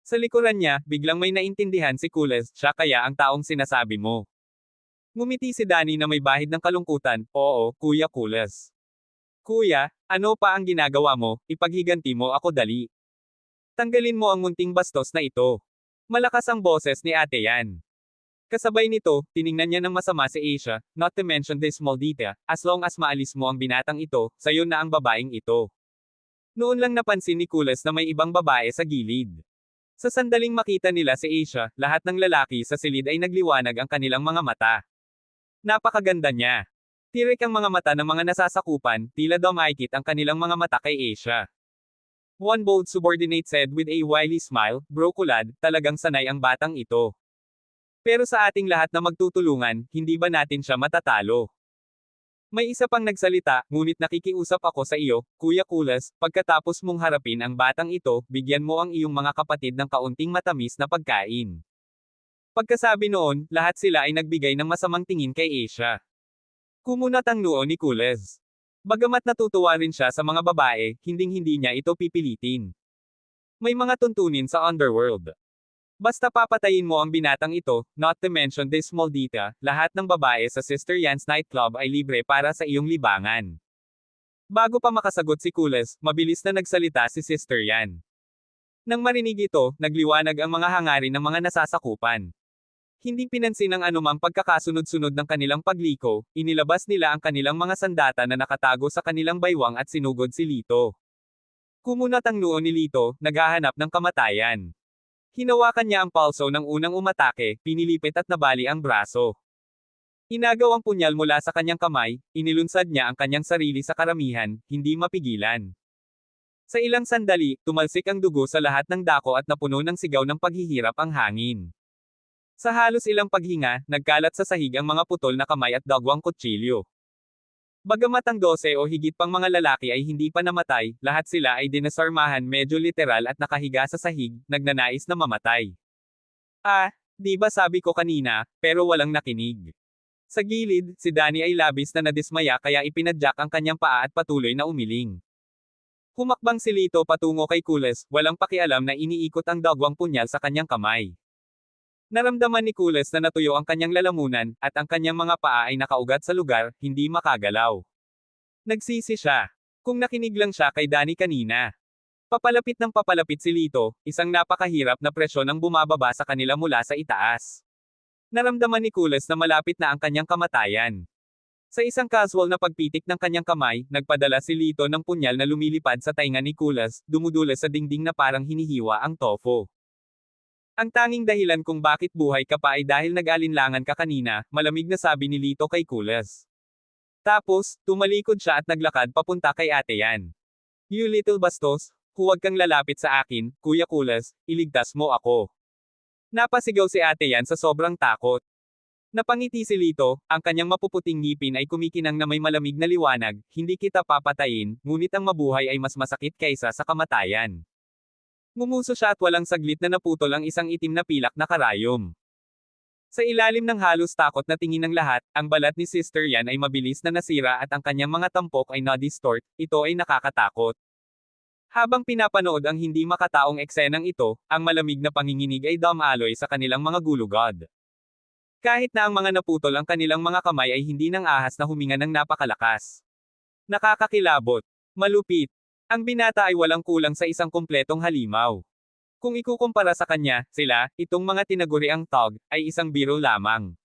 Sa likuran niya, biglang may naintindihan si Kules, "Siya kaya ang taong sinasabi mo." Ngumiti si Danny na may bahid ng kalungkutan, "Oo, Kuya Kules." "Kuya, ano pa ang ginagawa mo? Ipaghiganti mo ako dali. Tanggalin mo ang munting bastos na ito." Malakas ang boses ni Ate Yan. Kasabay nito, tiningnan niya ng masama si Asia, "Not to mention this small detail, as long as maalis mo ang binatang ito, sayo na ang babaeng ito." Noon lang napansin ni Kules na may ibang babae sa gilid. Sa sandaling makita nila si Asia, lahat ng lalaki sa silid ay nagliwanag ang kanilang mga mata. Napakaganda niya. Tirik ang mga mata ng mga nasasakupan, tila dumaikit ang kanilang mga mata kay Asia. One bold subordinate said with a wily smile, "Bro Kulad, talagang sanay ang batang ito. Pero sa ating lahat na magtutulungan, hindi ba natin siya matatalo?" May isa pang nagsalita, "Ngunit nakikiusap ako sa iyo, Kuya Kules, pagkatapos mong harapin ang batang ito, bigyan mo ang iyong mga kapatid ng kaunting matamis na pagkain." Pagkasabi noon, lahat sila ay nagbigay ng masamang tingin kay Asia. Kumunat ang noo ni Kules. Bagamat natutuwa rin siya sa mga babae, hinding-hindi niya ito pipilitin. May mga tuntunin sa underworld. Basta papatayin mo ang binatang ito, not to mention this small detail, lahat ng babae sa Sister Yan's nightclub ay libre para sa iyong libangan. Bago pa makasagot si Kules, mabilis na nagsalita si Sister Yan. Nang marinig ito, nagliwanag ang mga hangarin ng mga nasasakupan. Hindi pinansin ang anumang pagkakasunod-sunod ng kanilang pagliko, inilabas nila ang kanilang mga sandata na nakatago sa kanilang baywang at sinugod si Lito. Kumunat ang noo ni Lito, naghahanap ng kamatayan. Hinawakan niya ang palso ng unang umatake, pinilipit at nabali ang braso. Inagaw ang punyal mula sa kanyang kamay, inilunsad niya ang kanyang sarili sa karamihan, hindi mapigilan. Sa ilang sandali, tumalsik ang dugo sa lahat ng dako at napuno ng sigaw ng paghihirap ang hangin. Sa halos ilang paghinga, nagkalat sa sahig ang mga putol na kamay at dagwang kutsilyo. Bagamat ang 12 o higit pang mga lalaki ay hindi pa namatay, lahat sila ay dinasarmahan medyo literal at nakahiga sa sahig, nagnanais na mamatay. Di ba sabi ko kanina, pero walang nakinig. Sa gilid, si Danny ay labis na nadismaya kaya ipinadyak ang kanyang paa at patuloy na umiling. Humakbang si Lito patungo kay Kules, walang pakialam na iniikot ang dagwang punyal sa kanyang kamay. Naramdaman ni Kules na natuyo ang kanyang lalamunan, at ang kanyang mga paa ay nakaugat sa lugar, hindi makagalaw. Nagsisi siya. Kung nakinig lang siya kay Danny kanina. Papalapit ng papalapit si Lito, isang napakahirap na presyon ang bumababa sa kanila mula sa itaas. Naramdaman ni Kules na malapit na ang kanyang kamatayan. Sa isang casual na pagpitik ng kanyang kamay, nagpadala si Lito ng punyal na lumilipad sa tainga ni Kules, dumudulas sa dingding na parang hinihiwa ang tofu. Ang tanging dahilan kung bakit buhay ka pa ay dahil nag-alinlangan ka kanina, malamig na sabi ni Lito kay Kules. Tapos, tumalikod siya at naglakad papunta kay Ate Yan. You little bastos, huwag kang lalapit sa akin, Kuya Kules, iligtas mo ako. Napasigaw si Ate Yan sa sobrang takot. Napangiti si Lito, ang kanyang mapuputing ngipin ay kumikinang na may malamig na liwanag, hindi kita papatayin, ngunit ang mabuhay ay mas masakit kaysa sa kamatayan. Ngumuso siya at walang saglit na naputol ang isang itim na pilak na karayom. Sa ilalim ng halos takot na tingin ng lahat, ang balat ni Sister Yan ay mabilis na nasira at ang kanyang mga tampok ay na-distort, ito ay nakakatakot. Habang pinapanood ang hindi makataong eksenang ito, ang malamig na panginginig ay dumaloy sa kanilang mga gulugod. Kahit na ang mga naputol ang kanilang mga kamay ay hindi nang ahas na huminga ng napakalakas. Nakakakilabot. Malupit. Ang binata ay walang kulang sa isang kumpletong halimaw. Kung ikukumpara sa kanya, sila, itong mga tinaguriang tog, ay isang biro lamang.